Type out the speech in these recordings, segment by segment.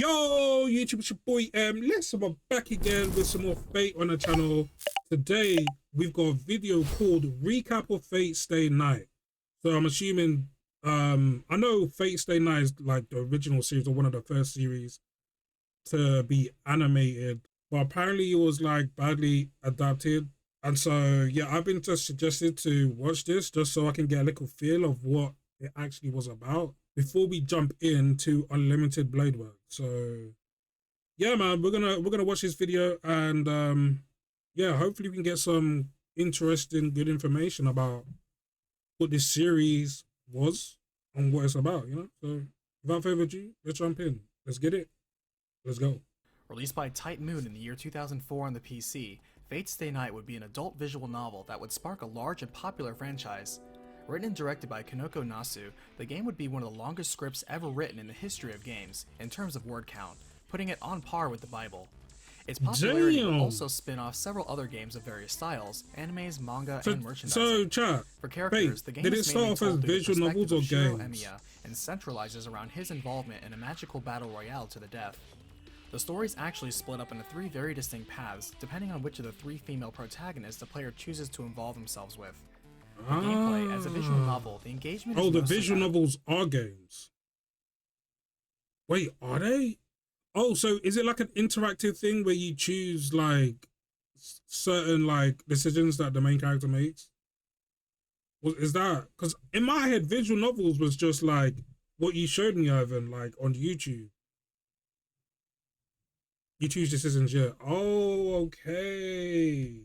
Yo, YouTube, it's your boy mless. I'm back again with some more Fate on the channel. Today, we've got a video called Recap of Fate Stay Night. So I'm assuming, I know Fate Stay Night is like the original series or one of the first series to be animated, but apparently it was like badly adapted. And so, yeah, I've been just suggested to watch this just so I can get a little feel of what it actually was about before we jump into Unlimited Blade Work. So yeah, man, we're gonna watch this video and yeah, hopefully we can get some interesting, good information about what this series was and what it's about, you know? So without further ado, let's jump in. Let's get it. Let's go. Released by Tight Moon in the year 2004 on the PC, Fate Stay Night would be an adult visual novel that would spark a large and popular franchise. Written and directed by Kanoko Nasu, the game would be one of the longest scripts ever written in the history of games, in terms of word count, putting it on par with the Bible. Its popularity would also spin off several other games of various styles, animes, manga, and merchandising. So, chat, for characters, the game is mainly told through the perspective of Shirou Emiya, and centralizes around his involvement in a magical battle royale to the death. The story is actually split up into three very distinct paths, depending on which of the three female protagonists the player chooses to involve themselves with. The gameplay, as a visual novel, the engagement is the visual novels are games. Wait, are they? Oh, so is it like an interactive thing where you choose like certain like decisions that the main character makes? Is that, because in my head visual novels was just like what you showed me, Ivan, like on YouTube. You choose decisions, yeah. Oh, okay.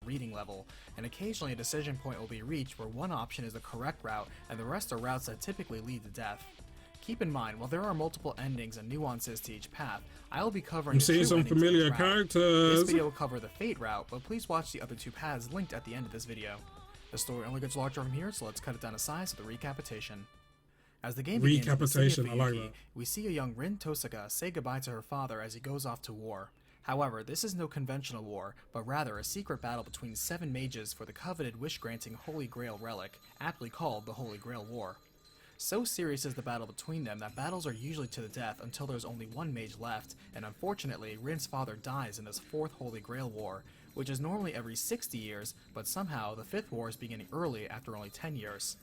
Reading level, and occasionally a decision point will be reached where one option is the correct route and the rest are routes that typically lead to death. Keep in mind, while there are multiple endings and nuances to each path, I will be covering the seeing some familiar characters. This video will cover the Fate route, but please watch the other two paths linked at the end of this video. The story only gets larger from here, so let's cut it down to size with the recapitation. As the game begins in the city of Fate, we see a young Rin Tohsaka say goodbye to her father as he goes off to war. However, this is no conventional war, but rather a secret battle between 7 mages for the coveted wish-granting Holy Grail relic, aptly called the Holy Grail War. So serious is the battle between them that battles are usually to the death until there's only one mage left, and unfortunately, Rin's father dies in this 4th Holy Grail War, which is normally every 60 years, but somehow the 5th war is beginning early after only 10 years.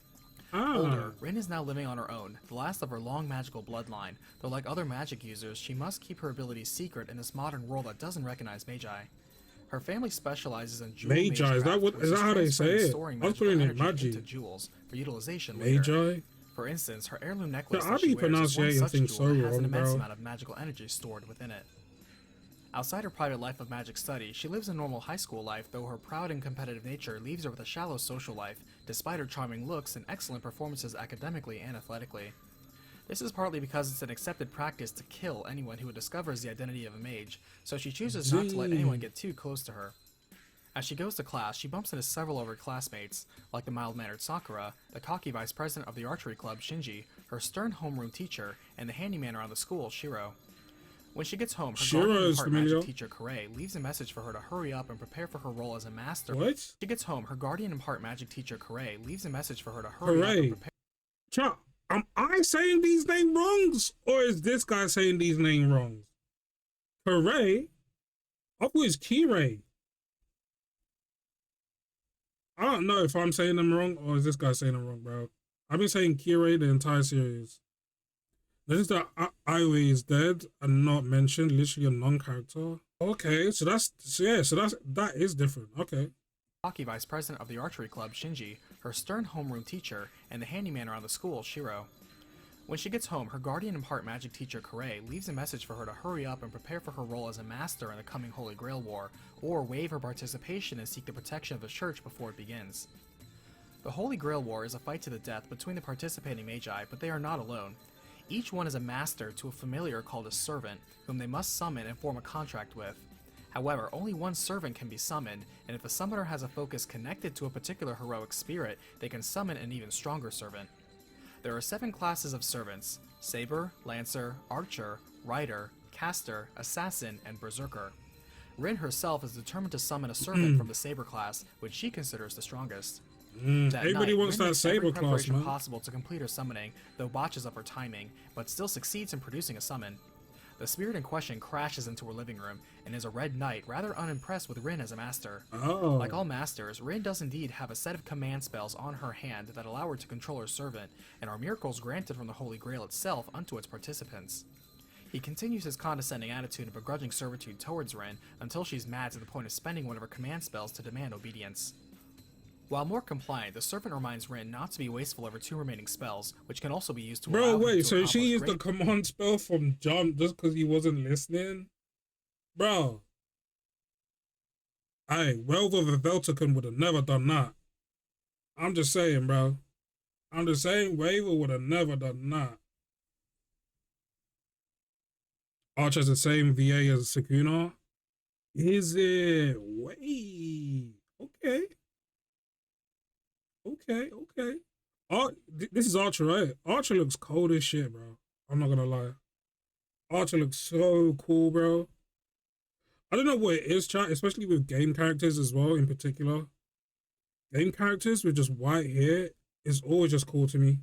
Older, Rin is now living on her own, the last of her long magical bloodline, though like other magic users, she must keep her abilities secret in this modern world that doesn't recognize magi. Her family specializes in jewel magi. Is that how they say it? I was putting it magi into jewels for utilization later. Magi. For instance, her heirloom necklace I be pronouncing things so wrong, has an immense bro. amount of magical energy stored within it. Outside her private life of magic study, she lives a normal high school life, though her proud and competitive nature leaves her with a shallow social life, despite her charming looks and excellent performances academically and athletically. This is partly because it's an accepted practice to kill anyone who discovers the identity of a mage, so she chooses not to let anyone get too close to her. As she goes to class, she bumps into several of her classmates, like the mild-mannered Sakura, the cocky vice president of the archery club Shinji, her stern homeroom teacher, and the handyman around the school Shirou. When she gets home, her guardian heart magic teacher Kirei leaves a message for her to hurry up and prepare for her role as a master. What? She gets home, her guardian and heart magic teacher Kirei leaves a message for her to hurry up and prepare. Chat, am I saying these name wrongs, or is this guy saying these name wrongs? Kirei? I thought it was Kirei. I don't know if I'm saying them wrong, or is this guy saying them wrong, bro. I've been saying Kirei the entire series. Notice that Ioi is dead and not mentioned, literally a non-character. Okay, so that is different. Okay. Hockey vice president of the archery club Shinji, her stern homeroom teacher, and the handyman around the school Shirou. When she gets home, her guardian and heart magic teacher Kirei leaves a message for her to hurry up and prepare for her role as a master in the coming Holy Grail War, or waive her participation and seek the protection of the church before it begins. The Holy Grail War is a fight to the death between the participating magi, but they are not alone. Each one is a master to a familiar called a servant, whom they must summon and form a contract with. However, only one servant can be summoned, and if the summoner has a focus connected to a particular heroic spirit, they can summon an even stronger servant. There are 7 classes of servants: Saber, Lancer, Archer, Rider, Caster, Assassin, and Berserker. Rin herself is determined to summon a servant from the Saber class, which she considers the strongest. Everybody wants that Saber class, man. Possible to complete her summoning, though botches up her timing, but still succeeds in producing a summon. The spirit in question crashes into her living room and is a red knight, rather unimpressed with Rin as a master. Oh. Like all masters, Rin does indeed have a set of command spells on her hand that allow her to control her servant, and are miracles granted from the Holy Grail itself unto its participants. He continues his condescending attitude of begrudging servitude towards Rin until she's mad to the point of spending one of her command spells to demand obedience. While more compliant, the servant reminds Rin not to be wasteful over 2 remaining spells, which can also be used to allow him wait, to so she used the great... command spell from John just because he wasn't listening? Bro. Hey, Welver Velticon would have never done that. I'm just saying, bro. I'm just saying, Waver would have never done that. Archer's the same VA as Sukuna? Is it? Wait. Okay. Okay. This is Archer, right? Archer looks cold as shit, bro. I'm not gonna lie. Archer looks so cool, bro. I don't know what it is, chat, especially with game characters as well, in particular. Game characters with just white hair is always just cool to me.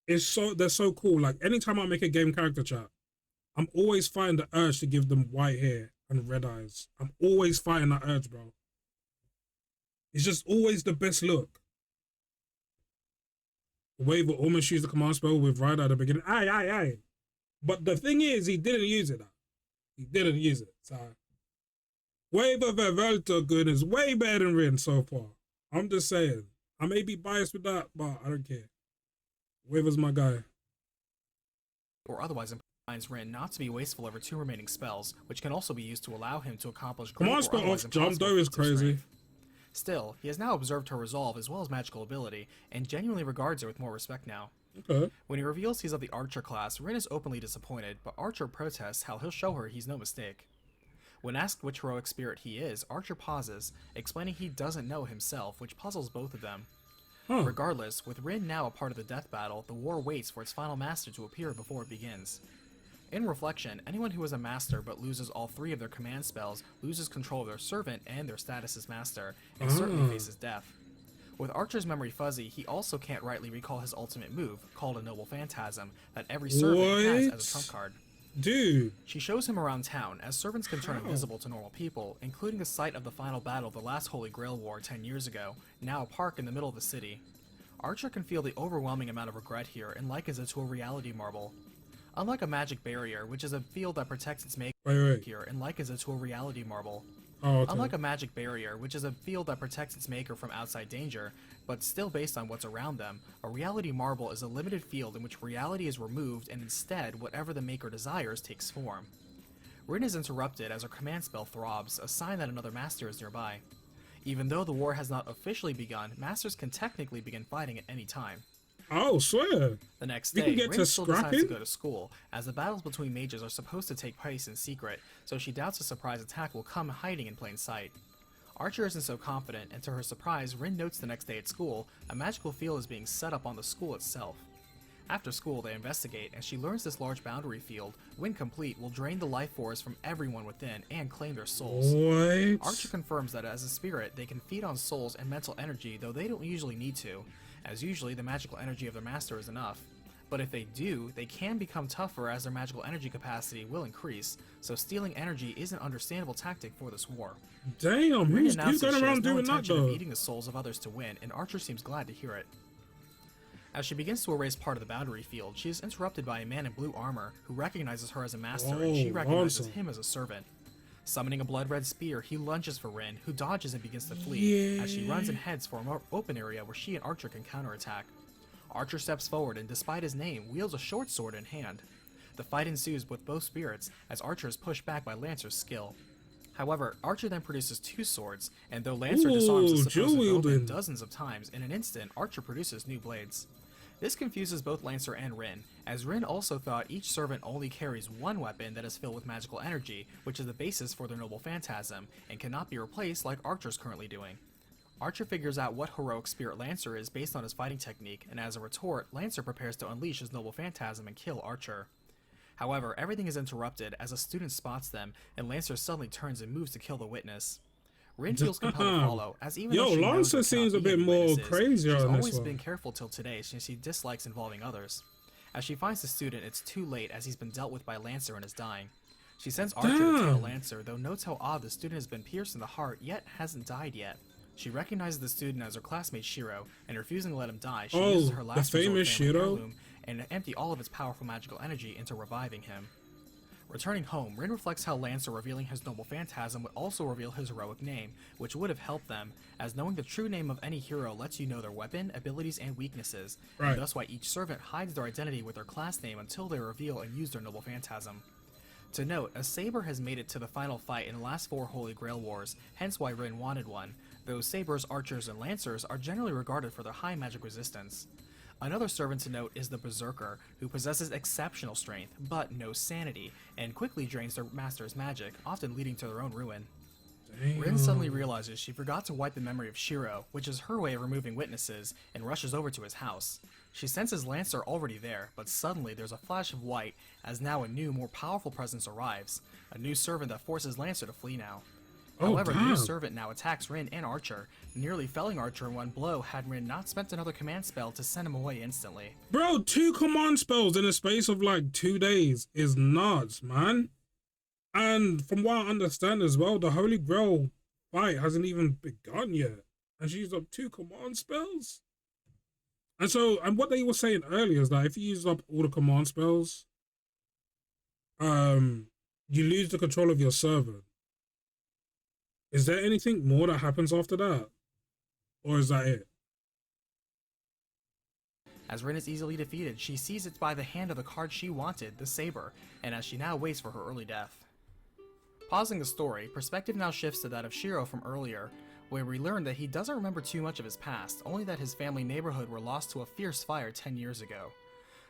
They're so cool. Like, anytime I make a game character, chat, I'm always fighting the urge to give them white hair and red eyes. I'm always fighting that urge, bro. It's just always the best look. Waver almost used the command spell with Ryder at the beginning. Aye. But the thing is, he didn't use it. He didn't use it. So, Waver Velticon is way better than Rin so far. I'm just saying. I may be biased with that, but I don't care. Waver's my guy. Or otherwise reminds Rin not to be wasteful over 2 remaining spells, which can also be used to allow him to accomplish great command spell off jump though is crazy. Still, he has now observed her resolve as well as magical ability, and genuinely regards her with more respect now. Okay. When he reveals he's of the Archer class, Rin is openly disappointed, but Archer protests how he'll show her he's no mistake. When asked which heroic spirit he is, Archer pauses, explaining he doesn't know himself, which puzzles both of them. Regardless, with Rin now a part of the death battle, the war waits for its final master to appear before it begins. In reflection, anyone who is a master but loses all 3 of their command spells loses control of their servant and their status as master, and certainly faces death. With Archer's memory fuzzy, he also can't rightly recall his ultimate move, called a Noble Phantasm, that every servant has as a trump card. Dude. She shows him around town, as servants can turn invisible to normal people, including the site of the final battle of the last Holy Grail War 10 years ago, now a park in the middle of the city. Archer can feel the overwhelming amount of regret here and likens it to a reality marble. Unlike a magic barrier, which is a field that protects its maker here and likens it to a reality marble. Unlike a magic barrier, which is a field that protects its maker from outside danger, but still based on what's around them, a reality marble is a limited field in which reality is removed and instead whatever the maker desires takes form. Rin is interrupted as her command spell throbs, a sign that another master is nearby. Even though the war has not officially begun, masters can technically begin fighting at any time. Oh, swear. The next day, Rin still decides to go to school, as the battles between mages are supposed to take place in secret, so she doubts a surprise attack will come hiding in plain sight. Archer isn't so confident, and to her surprise, Rin notes the next day at school, a magical field is being set up on the school itself. After school, they investigate, and she learns this large boundary field, when complete, will drain the life force from everyone within and claim their souls. What? Archer confirms that as a spirit, they can feed on souls and mental energy, though they don't usually need to, as usually the magical energy of their master is enough. But if they do, they can become tougher as their magical energy capacity will increase, so stealing energy is an understandable tactic for this war. Damn, who's going around doing that though? Of eating the souls of others to win, and Archer seems glad to hear it. As she begins to erase part of the boundary field, she is interrupted by a man in blue armor who recognizes her as a master, and she recognizes him as a servant. Summoning a blood-red spear, he lunges for Rin, who dodges and begins to flee, as she runs and heads for a more open area where she and Archer can counterattack. Archer steps forward and, despite his name, wields a short sword in hand. The fight ensues with both spirits, as Archer is pushed back by Lancer's skill. However, Archer then produces 2 swords, and though Lancer disarms the supposed opponent dozens of times, in an instant, Archer produces new blades. This confuses both Lancer and Rin, as Rin also thought each servant only carries one weapon that is filled with magical energy, which is the basis for their Noble Phantasm, and cannot be replaced like Archer's currently doing. Archer figures out what heroic spirit Lancer is based on his fighting technique, and as a retort, Lancer prepares to unleash his Noble Phantasm and kill Archer. However, everything is interrupted as a student spots them, and Lancer suddenly turns and moves to kill the witness. Rin feels compelled to follow, as even though she knows Lancer seems a bit more crazier she's on this always one. been careful till today since she dislikes involving others. As she finds the student, it's too late as he's been dealt with by Lancer and is dying. She sends Archer to kill Lancer, though notes how odd the student has been pierced in the heart, yet hasn't died yet. She recognizes the student as her classmate Shirou, and refusing to let him die, she uses her last famous family Shirou heirloom and empty all of its powerful magical energy into reviving him. Returning home, Rin reflects how Lancer revealing his noble phantasm would also reveal his heroic name, which would have helped them, as knowing the true name of any hero lets you know their weapon, abilities, and weaknesses, and thus why each servant hides their identity with their class name until they reveal and use their noble phantasm. To note, a Saber has made it to the final fight in the last 4 Holy Grail Wars, hence why Rin wanted one, though Sabers, Archers, and Lancers are generally regarded for their high magic resistance. Another servant to note is the Berserker, who possesses exceptional strength, but no sanity, and quickly drains their master's magic, often leading to their own ruin. Damn. Rin suddenly realizes she forgot to wipe the memory of Shirou, which is her way of removing witnesses, and rushes over to his house. She senses Lancer already there, but suddenly there's a flash of white, as now a new, more powerful presence arrives, a new servant that forces Lancer to flee now. However, the new servant now attacks Rin and Archer, nearly felling Archer in one blow had Rin not spent another command spell to send him away instantly. Bro, 2 command spells in a space of like 2 days is nuts, man. And from what I understand as well, the Holy Grail fight hasn't even begun yet. And she used up 2 command spells? And what they were saying earlier is that if you use up all the command spells, you lose the control of your servant. Is there anything more that happens after that? Or is that it? As Rin is easily defeated, she sees it by the hand of the card she wanted, the Saber, and as she now waits for her early death. Pausing the story, perspective now shifts to that of Shirou from earlier, where we learn that he doesn't remember too much of his past, only that his family neighborhood were lost to a fierce fire 10 years ago.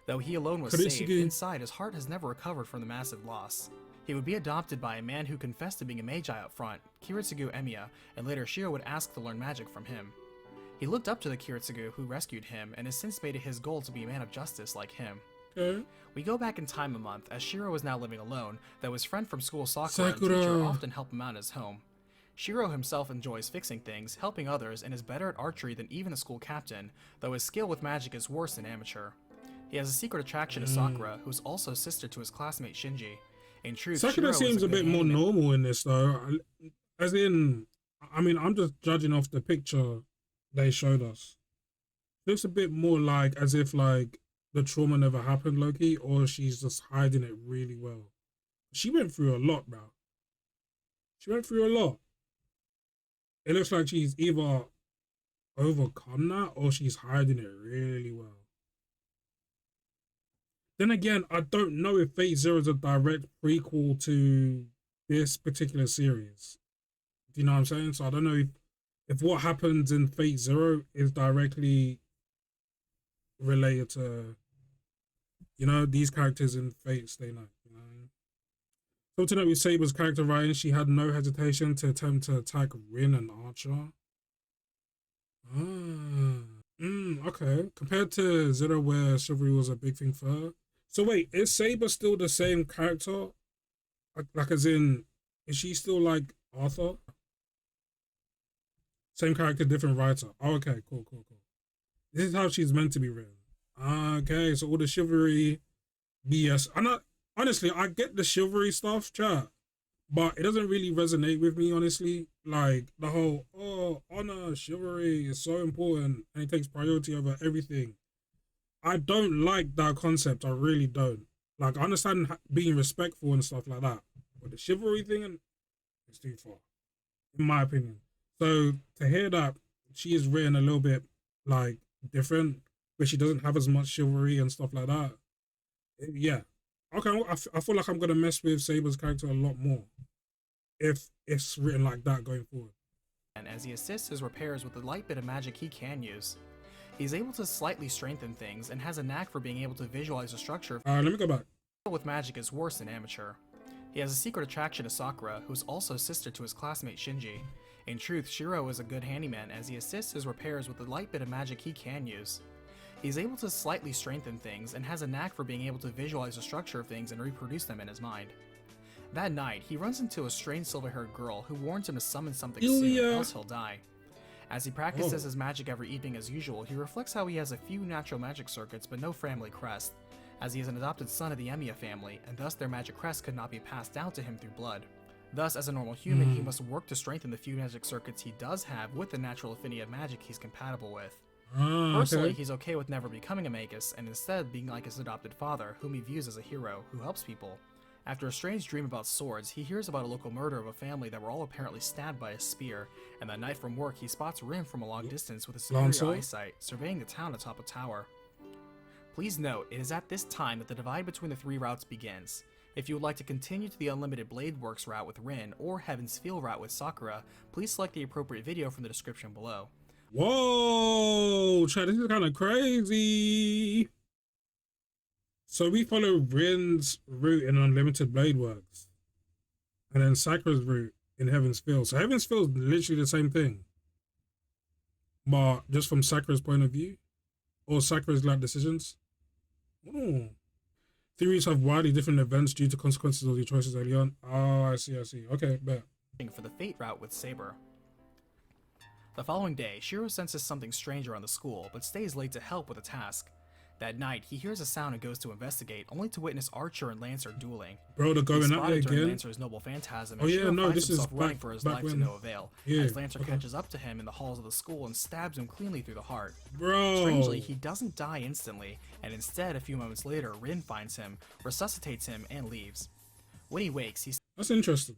Though he alone was saved, inside his heart has never recovered from the massive loss. He would be adopted by a man who confessed to being a magi up front, Shirou Emiya, and later Shirou would ask to learn magic from him. He looked up to the Shirou who rescued him, and has since made it his goal to be a man of justice like him. We go back in time a month, as Shirou is now living alone, though his friend from school Sakura and teacher often help him out in his home. Shirou himself enjoys fixing things, helping others, and is better at archery than even the school captain, though his skill with magic is worse than amateur. He has a secret attraction to Sakura, who is also sister to his classmate Shinji. In truth, Sakura seems a bit more normal in this though. As in, I mean, I'm just judging off the picture they showed us. It looks a bit more like as if like the trauma never happened, Loki, or she's just hiding it really well. She went through a lot, bro. She went through a lot. It looks like she's either overcome that or she's hiding it really well. Then again, I don't know if Fate Zero is a direct prequel to this particular series. Do you know what I'm saying? So I don't know if what happens in Fate Zero is directly related to, you know, these characters in Fate Stay Night. You know? So to note with Saber's character writing, she had no hesitation to attempt to attack Rin and Archer. Okay. Compared to Zero, where chivalry was a big thing for her. So wait, is Saber still the same character? Like as in, is she still like Arthur? Same character, different writer. Oh, okay, cool. This is how she's meant to be written. Okay, so all the chivalry BS. Honestly, I get the chivalry stuff, chat, but it doesn't really resonate with me, honestly. Like the whole, honor, chivalry is so important and it takes priority over everything. I don't like that concept. I really don't. Like, I understand being respectful and stuff like that, but the chivalry thing, it's too far, in my opinion. So to hear that she is written a little bit like different, where she doesn't have as much chivalry and stuff like that, yeah. Okay, I feel like I'm gonna mess with Saber's character a lot more if it's written like that going forward. And as he assists his repairs with the light bit of magic he can use. He's able to slightly strengthen things and has a knack for being able to visualize the structure. Let me go back. With magic is worse than amateur. He has a secret attraction to Sakura, who's also sister to his classmate Shinji. In truth, Shirou is a good handyman as he assists his repairs with the light bit of magic he can use. He's able to slightly strengthen things and has a knack for being able to visualize the structure of things and reproduce them in his mind. That night, he runs into a strange silver-haired girl who warns him to summon something soon, else he'll die. As he practices his magic every evening as usual, he reflects how he has a few natural magic circuits but no family crest. as he is an adopted son of the Emiya family, and thus their magic crest could not be passed down to him through blood. Thus, as a normal human, he must work to strengthen the few magic circuits he does have with the natural affinity of magic he's compatible with. Personally, he's okay with never becoming a magus, and instead being like his adopted father, whom he views as a hero who helps people. After a strange dream about swords, he hears about a local murder of a family that were all apparently stabbed by a spear, and that night from work he spots Rin from a long distance with a superior eyesight, surveying the town atop a tower. Please note, it is at this time that the divide between the three routes begins. If you would like to continue to the Unlimited Blade Works route with Rin, or Heaven's Feel route with Sakura, please select the appropriate video from the description below. Whoa, Chad, this is kind of crazy. So we follow Rin's route in Unlimited Blade Works, and then Sakura's route in Heaven's Feel. So Heaven's Feel is literally the same thing, but just from Sakura's point of view, or Sakura's like decisions. Oh. Theories have wildly different events due to consequences of your choices early on. Oh, I see. Okay, bet. For the Fate route with Saber. The following day, Shirou senses something strange around the school, but stays late to help with a task. That night, he hears a sound and goes to investigate, only to witness Archer and Lancer dueling. Bro, they're going at it again. Lancer's noble phantasm, and Shirou finds himself running for his life to no avail, as Lancer catches up to him in the halls of the school and stabs him cleanly through the heart. Bro. Strangely, he doesn't die instantly, and instead, a few moments later, Rin finds him, resuscitates him, and leaves. When he wakes, he's... That's interesting.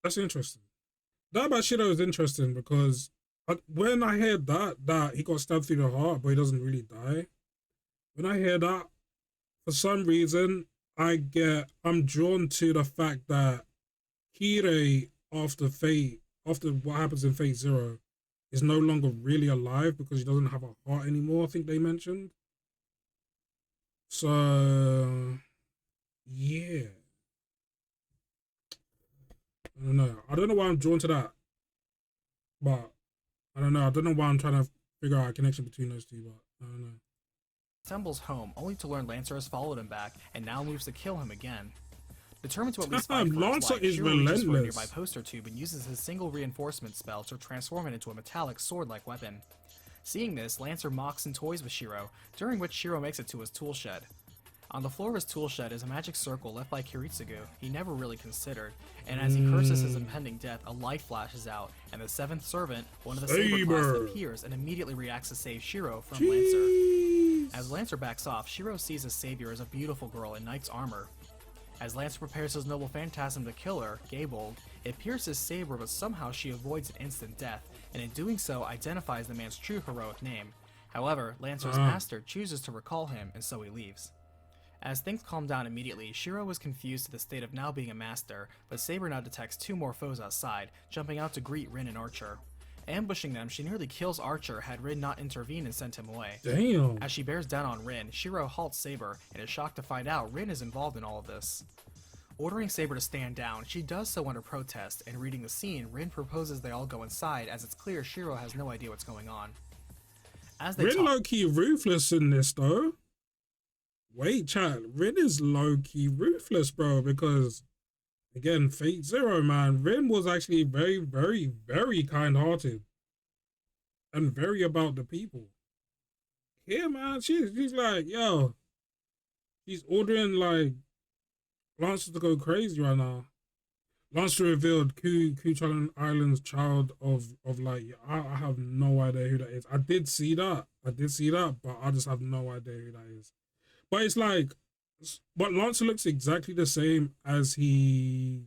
That's interesting. That about Shirou is interesting because when I heard that he got stabbed through the heart, but he doesn't really die. When I hear that, for some reason, I'm drawn to the fact that Kirei, after what happens in Fate Zero, is no longer really alive because he doesn't have a heart anymore, I think they mentioned. So, yeah. I don't know. I don't know why I'm drawn to that. But, I don't know. I don't know why I'm trying to figure out a connection between those two, but I don't know. Stumbles home, only to learn Lancer has followed him back, and now moves to kill him again. Determined to at least fight for Lancer his life, is Shirou reaches for a relentless. nearby poster tube and uses his single reinforcement spell to transform it into a metallic sword-like weapon. Seeing this, Lancer mocks and toys with Shirou, during which Shirou makes it to his tool shed. On the floor of his tool shed is a magic circle left by Kiritsugu he never really considered, and as he curses his impending death, a light flashes out, and the seventh servant, one of the Saber class, appears and immediately reacts to save Shirou from Lancer. As Lancer backs off, Shirou sees his savior as a beautiful girl in knight's armor. As Lancer prepares his noble phantasm to kill her, Gaybold, it pierces Saber, but somehow she avoids an instant death, and in doing so identifies the man's true heroic name. However, Lancer's master chooses to recall him, and so he leaves. As things calm down immediately, Shirou was confused to the state of now being a master, but Saber now detects two more foes outside, jumping out to greet Rin and Archer. Ambushing them, she nearly kills Archer had Rin not intervened and sent him away. Damn. As she bears down on Rin, Shirou halts Saber and is shocked to find out Rin is involved in all of this. Ordering Saber to stand down, she does so under protest, and reading the scene, Rin proposes they all go inside as it's clear Shirou has no idea what's going on. As they Rin low-key ruthless in this though. Wait, chat, Rin is low-key ruthless, bro, because, again, Fate Zero, man, Rin was actually very, very, very kind-hearted and very about the people. Here, man, she's like, yo, she's ordering, like, Lancer to go crazy right now. Lancer revealed Kuchan Island's child of like, I have no idea who that is. I did see that, but I just have no idea who that is. But it's like, but Lancer looks exactly the same as he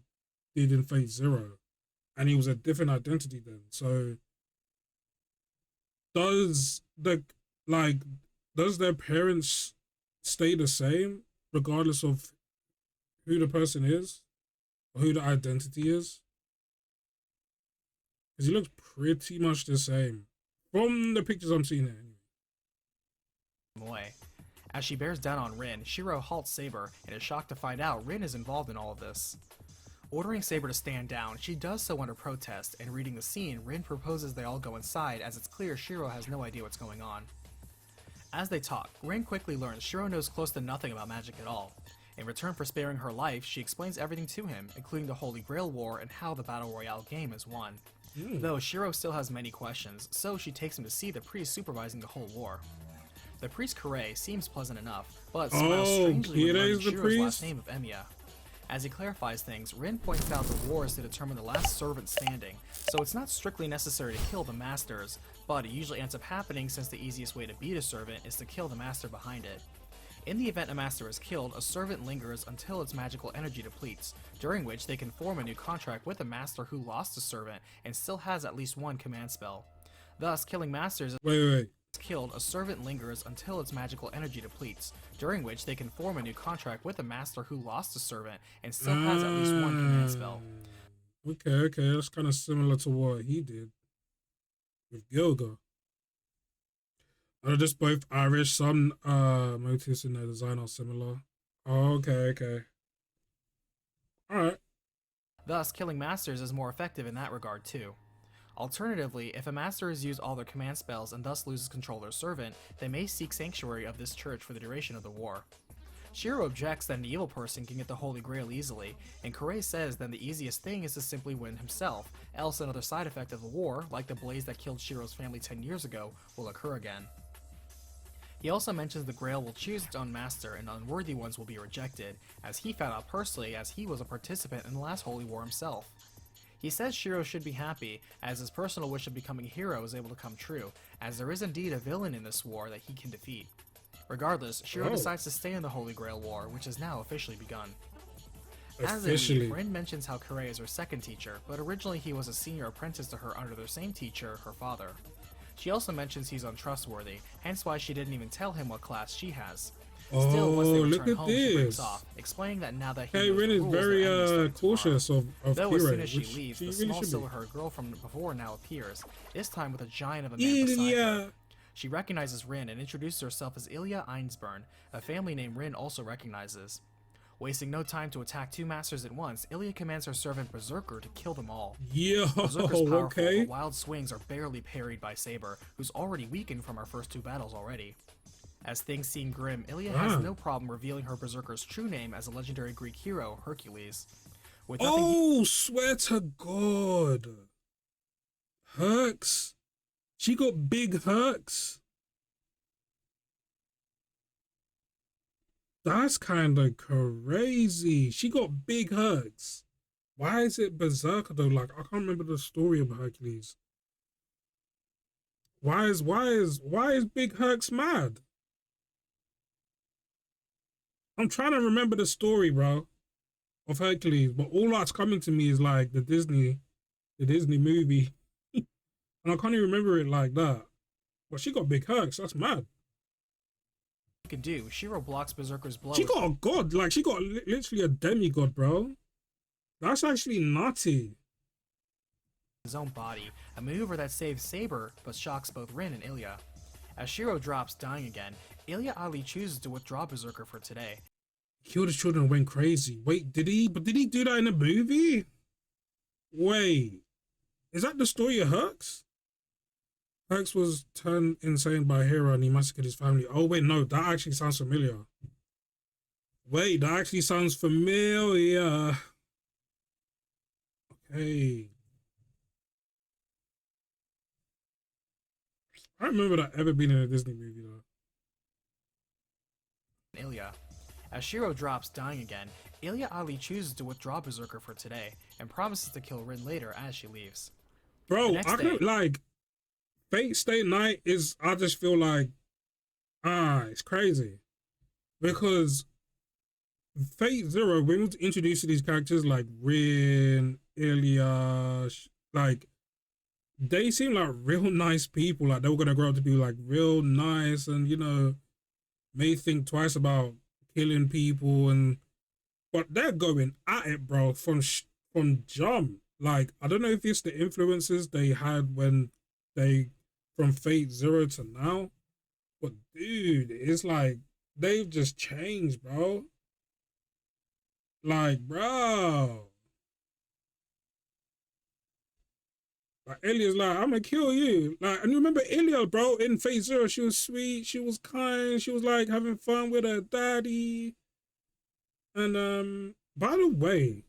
did in Fate Zero. And he was a different identity then. So, does their parents stay the same regardless of who the person is? Or who the identity is? Because he looks pretty much the same. From the pictures I'm seeing here, anyway. As she bears down on Rin, Shirou halts Saber and is shocked to find out Rin is involved in all of this. Ordering Saber to stand down, she does so under protest, and reading the scene, Rin proposes they all go inside as it's clear Shirou has no idea what's going on. As they talk, Rin quickly learns Shirou knows close to nothing about magic at all. In return for sparing her life, she explains everything to him, including the Holy Grail War and how the Battle Royale game is won. Though Shirou still has many questions, so she takes him to see the priest supervising the whole war. The priest Kirei seems pleasant enough, but smiles strangely when learning Shirou's last name of Emiya. As he clarifies things, Rin points out the war is to determine the last servant standing, so it's not strictly necessary to kill the masters, but it usually ends up happening since the easiest way to beat a servant is to kill the master behind it. In the event a master is killed, a servant lingers until its magical energy depletes, during which they can form a new contract with a master who lost a servant and still has at least one command spell. Thus, killing masters killed, a servant lingers until its magical energy depletes, during which they can form a new contract with a master who lost a servant and still has at least one command spell. Okay, that's kind of similar to what he did with Gilga. Are just both Irish? Some motifs in their design are similar. Oh, okay. Alright. Thus, killing masters is more effective in that regard too. Alternatively, if a master has used all their command spells and thus loses control of their servant, they may seek sanctuary of this church for the duration of the war. Shirou objects that an evil person can get the Holy Grail easily, and Kirei says that the easiest thing is to simply win himself, else another side effect of the war, like the blaze that killed Shirou's family 10 years ago, will occur again. He also mentions the Grail will choose its own master and unworthy ones will be rejected, as he found out personally as he was a participant in the last Holy War himself. He says Shirou should be happy, as his personal wish of becoming a hero is able to come true, as there is indeed a villain in this war that he can defeat. Regardless, Shirou decides to stay in the Holy Grail War, which has now officially begun. As they leave, Rin mentions how Kirei is her second teacher, but originally he was a senior apprentice to her under their same teacher, her father. She also mentions he's untrustworthy, hence why she didn't even tell him what class she has. Still, once they return home, she breaks off, explaining that now that he knows Rin the is rules, very cautious of Though Kirei, as soon as she which leaves, she the really small should be. silver-haired girl from before now appears, this time with a giant of a man beside her. She recognizes Rin and introduces herself as Ilya Einsburn, a family name Rin also recognizes. Wasting no time to attack two masters at once, Ilya commands her servant Berserker to kill them all. Berserker's powerful, but wild swings are barely parried by Saber, who's already weakened from our first two battles already. As things seem grim, Ilya has no problem revealing her Berserker's true name as a legendary Greek hero, Hercules. With swear to God. Hercs? She got big Hercs? That's kind of crazy. She got big Hercs. Why is it Berserker though? Like, I can't remember the story of Hercules. Why is Big Hercs mad? I'm trying to remember the story, bro, of Hercules, but all that's coming to me is like the Disney movie. And I can't even remember it like that. But she got big Hercs, that's mad. Can do, Shirou blocks Berserker's blow. She got a god, like she got literally a demigod, bro. That's actually nutty. His own body, a maneuver that saves Saber, but shocks both Rin and Ilya. As Shirou drops, dying again, Ilya oddly chooses to withdraw Berserker for today. Killed his children and went crazy. Wait, did he? But did he do that in the movie? Wait, is that the story of Hercs? Hercs was turned insane by a hero and he massacred his family. Oh wait, no, that actually sounds familiar. Wait, that actually sounds familiar. Okay. I don't remember that ever being in a Disney movie though. Ilya. As Shirou drops, dying again, Ilya oddly chooses to withdraw Berserker for today and promises to kill Rin later as she leaves. Bro, I can't, like, Fate Stay Night is, I just feel like, it's crazy. Because Fate Zero, when we introduced these characters like Rin, Ilya, like, they seem like real nice people. Like, they were going to grow up to be, like, real nice and, you know, may think twice about killing people. But they're going at it, bro, from jump. Like, I don't know if it's the influences they had when they, from Fate Zero to now. But, dude, it's like, they've just changed, bro. Like, bro. Like, Ilya's like, I'm gonna kill you. Like, and you remember Ilya, bro, in Phase Zero, she was sweet, she was kind, she was like having fun with her daddy. And by the way,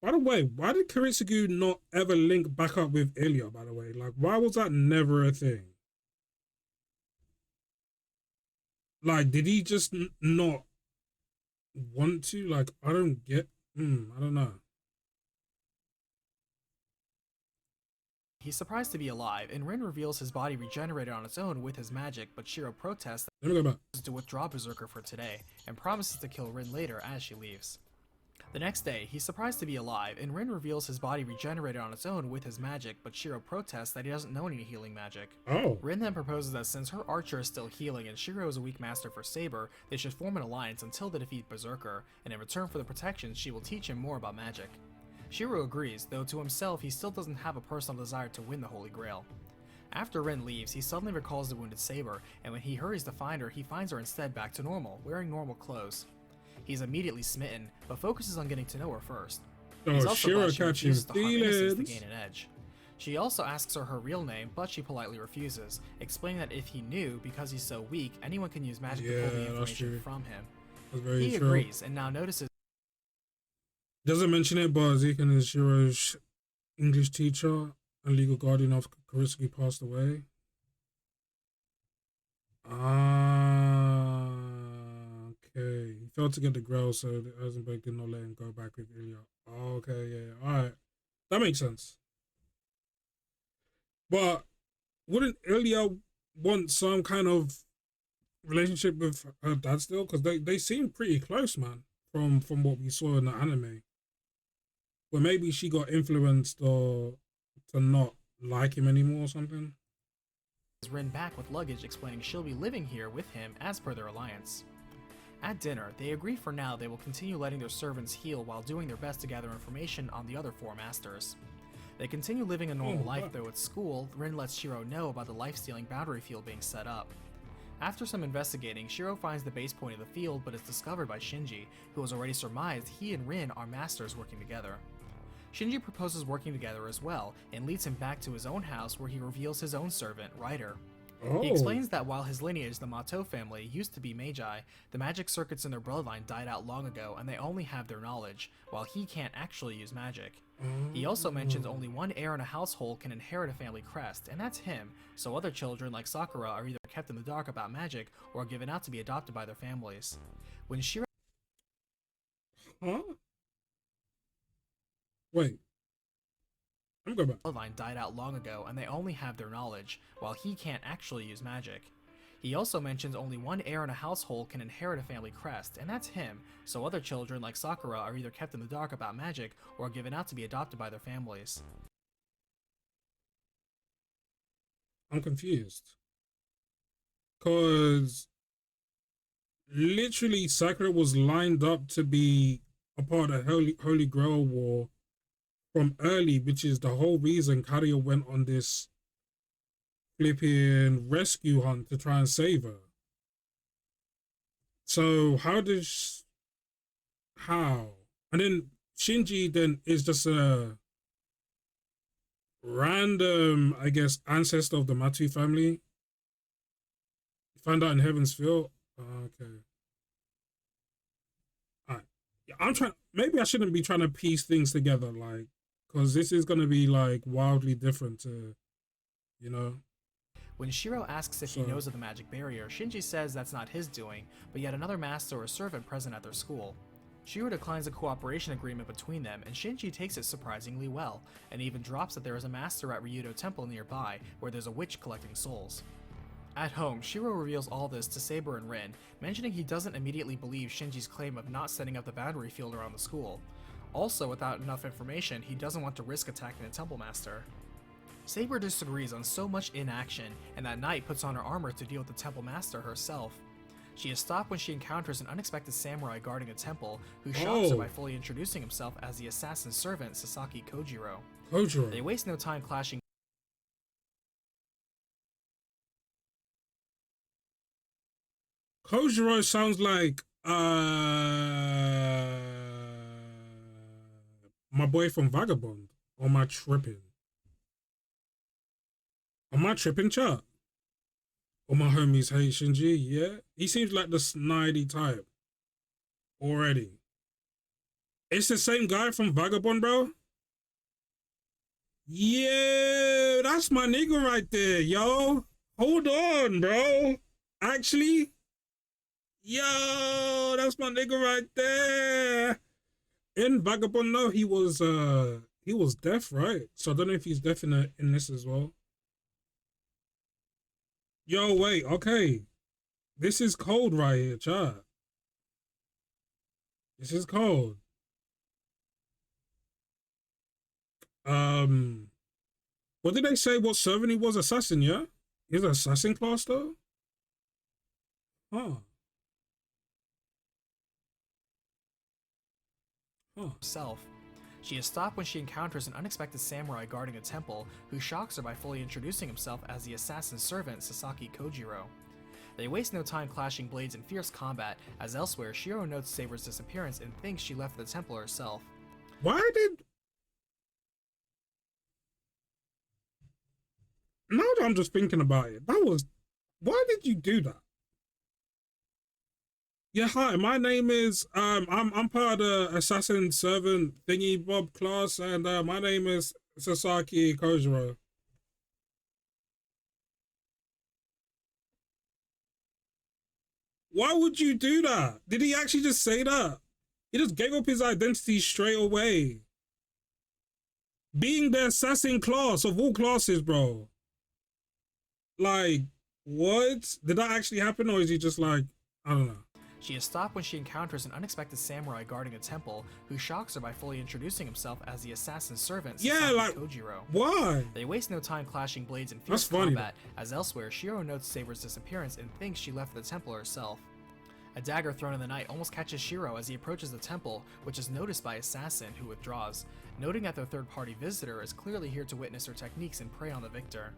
By the way, why did Kiritsugu not ever link back up with Ilya, by the way? Like, why was that never a thing? Like, did he just not want to? Like, I don't get... I don't know. He's surprised to be alive, and Rin reveals his body regenerated on its own with his magic, but Shirou protests Let me go back. to withdraw Berserker for today, and promises to kill Rin later as she leaves. The next day, he's surprised to be alive, and Rin reveals his body regenerated on its own with his magic, but Shirou protests that he doesn't know any healing magic. Oh. Rin then proposes that since her archer is still healing and Shirou is a weak master for Saber, they should form an alliance until they defeat Berserker, and in return for the protection, she will teach him more about magic. Shirou agrees, though to himself he still doesn't have a personal desire to win the Holy Grail. After Rin leaves, he suddenly recalls the wounded Saber, and when he hurries to find her, he finds her instead back to normal, wearing normal clothes. He's immediately smitten, but focuses on getting to know her first. He's also glad she refuses to harm innocents to gain an edge. She also asks her real name, but she politely refuses, explaining that if he knew, because he's so weak, anyone can use magic to pull the information from him. He agrees, and now notices... Doesn't mention it, but Zekan is Shirou's English teacher and legal guardian of Kiritsugu passed away. Okay. He failed to get the grail, so Eisenberg did not let him go back with Ilya. Okay, yeah. Alright. That makes sense. But wouldn't Ilya want some kind of relationship with her dad still? Because they seem pretty close, man, from what we saw in the anime. But maybe she got influenced or to not like him anymore or something. Rin back with luggage explaining she'll be living here with him as per their alliance. At dinner, they agree for now they will continue letting their servants heal while doing their best to gather information on the other four masters. They continue living a normal life, though at school, Rin lets Shirou know about the life-stealing boundary field being set up. After some investigating, Shirou finds the base point of the field but is discovered by Shinji, who has already surmised he and Rin are masters working together. Shinji proposes working together as well, and leads him back to his own house where he reveals his own servant, Ryder. He explains that while his lineage, the Mato family, used to be magi, the magic circuits in their bloodline died out long ago and they only have their knowledge, while he can't actually use magic. He also mentions only one heir in a household can inherit a family crest, and that's him, so other children like Sakura are either kept in the dark about magic or given out to be adopted by their families. When Shirou... Huh? Wait. I'm going back. Bloodline died out long ago and they only have their knowledge, while he can't actually use magic. He also mentions only one heir in a household can inherit a family crest, and that's him, so other children like Sakura are either kept in the dark about magic or given out to be adopted by their families. I'm confused. Because literally Sakura was lined up to be a part of the Holy Grail War from early, which is the whole reason Karia went on this flipping rescue hunt to try and save her. So how? And then Shinji then is just a random, I guess, ancestor of the Matu family. Find out in Heaven's Field. Okay. Alright. Yeah, maybe I shouldn't be trying to piece things together, like, because this is going to be, like, wildly different to, you know. When Shirou asks if he knows of the magic barrier, Shinji says that's not his doing, but yet another master or servant present at their school. Shirou declines a cooperation agreement between them, and Shinji takes it surprisingly well, and even drops that there is a master at Ryudo Temple nearby, where there's a witch collecting souls. At home, Shirou reveals all this to Saber and Rin, mentioning he doesn't immediately believe Shinji's claim of not setting up the boundary field around the school. Also, without enough information, he doesn't want to risk attacking the Temple Master. Saber disagrees on so much inaction, and that night puts on her armor to deal with the Temple Master herself. She is stopped when she encounters an unexpected samurai guarding a temple, who shocks her by fully introducing himself as the assassin servant Sasaki Kojiro. They waste no time clashing. Kojiro sounds like my boy from Vagabond. Or am I tripping? Am I tripping, chat? Or my homies hate Shinji? Yeah, he seems like the snidey type already. It's the same guy from Vagabond, bro. Yeah, that's my nigga right there, yo. Hold on, bro. Actually, yo, that's my nigga right there. In Vagabond, no, he was deaf, right? So I don't know if he's deaf in this as well. Yo, wait, okay. This is cold right here, chat. This is cold. What did they say? What servant he was? Assassin, yeah? He's an assassin class though? Huh. Self. She is stopped when she encounters an unexpected samurai guarding a temple who shocks her by fully introducing himself as the assassin's servant Sasaki Kojiro. They waste no time clashing blades in fierce combat, as elsewhere Shirou notes Saber's disappearance and thinks she left the temple herself. Why did... Now that I'm just thinking about it, that was... Why did you do that? Yeah, hi, my name is... I'm part of the assassin servant thingy bob class, and my name is Sasaki Kojiro. Why would you do that? Did he actually just say that? He just gave up his identity straight away. Being the assassin class of all classes, bro. Like, what? Did that actually happen, or is he just like, I don't know. She is stopped when she encounters an unexpected samurai guarding a temple who shocks her by fully introducing himself as the assassin's servant Sasaki Kojiro. Why? They waste no time clashing blades in fierce combat, as elsewhere Shirou notes Saber's disappearance and thinks she left the temple herself. A dagger thrown in the night almost catches Shirou as he approaches the temple, which is noticed by Assassin, who withdraws, noting that their third-party visitor is clearly here to witness her techniques and prey on the victor.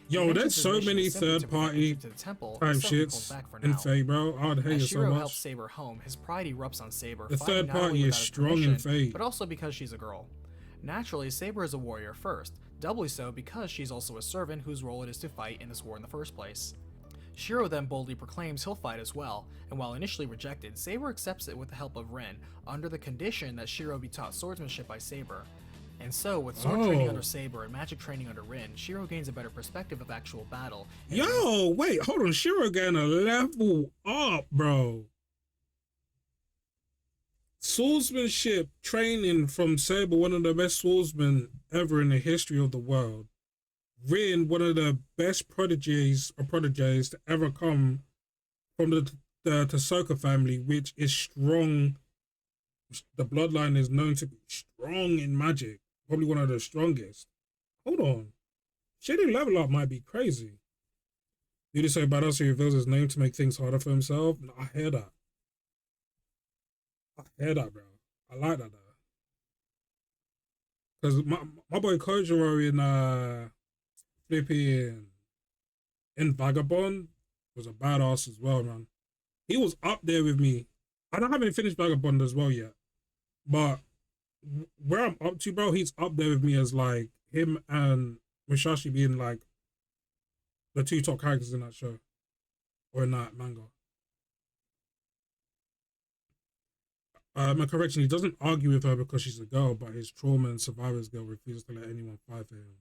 Yo, there's so many third-party type shits in Fate, bro. I'd hate it so much. Helps Saber home, his pride erupts on Saber. The third party is strong in Fate, but also because she's a girl. Naturally, Saber is a warrior first, doubly so because she's also a servant whose role it is to fight in this war in the first place. Shirou then boldly proclaims he'll fight as well, and while initially rejected, Saber accepts it with the help of Rin, under the condition that Shirou be taught swordsmanship by Saber. And so, with sword training under Saber and magic training under Rin, Shirou gains a better perspective of actual battle. Yo, wait, hold on. Shirou getting a level up, bro. Swordsmanship training from Saber, one of the best swordsmen ever in the history of the world. Rin, one of the best prodigies to ever come from the Tohsaka family, which is strong. The bloodline is known to be strong in magic. Probably one of the strongest. Hold on. Shady level up might be crazy. Did he say badass he reveals his name to make things harder for himself? No, I hear that. I hear that, bro. I like that, though. Because my boy Kojiro in flipping in Vagabond was a badass as well, man. He was up there with me. I haven't finished Vagabond as well yet. But where I'm up to, bro, he's up there with me as like him and Musashi being like the two top characters in that show or in that manga. My correction, he doesn't argue with her because she's a girl, but his trauma and survivor's girl refuses to let anyone fight for him.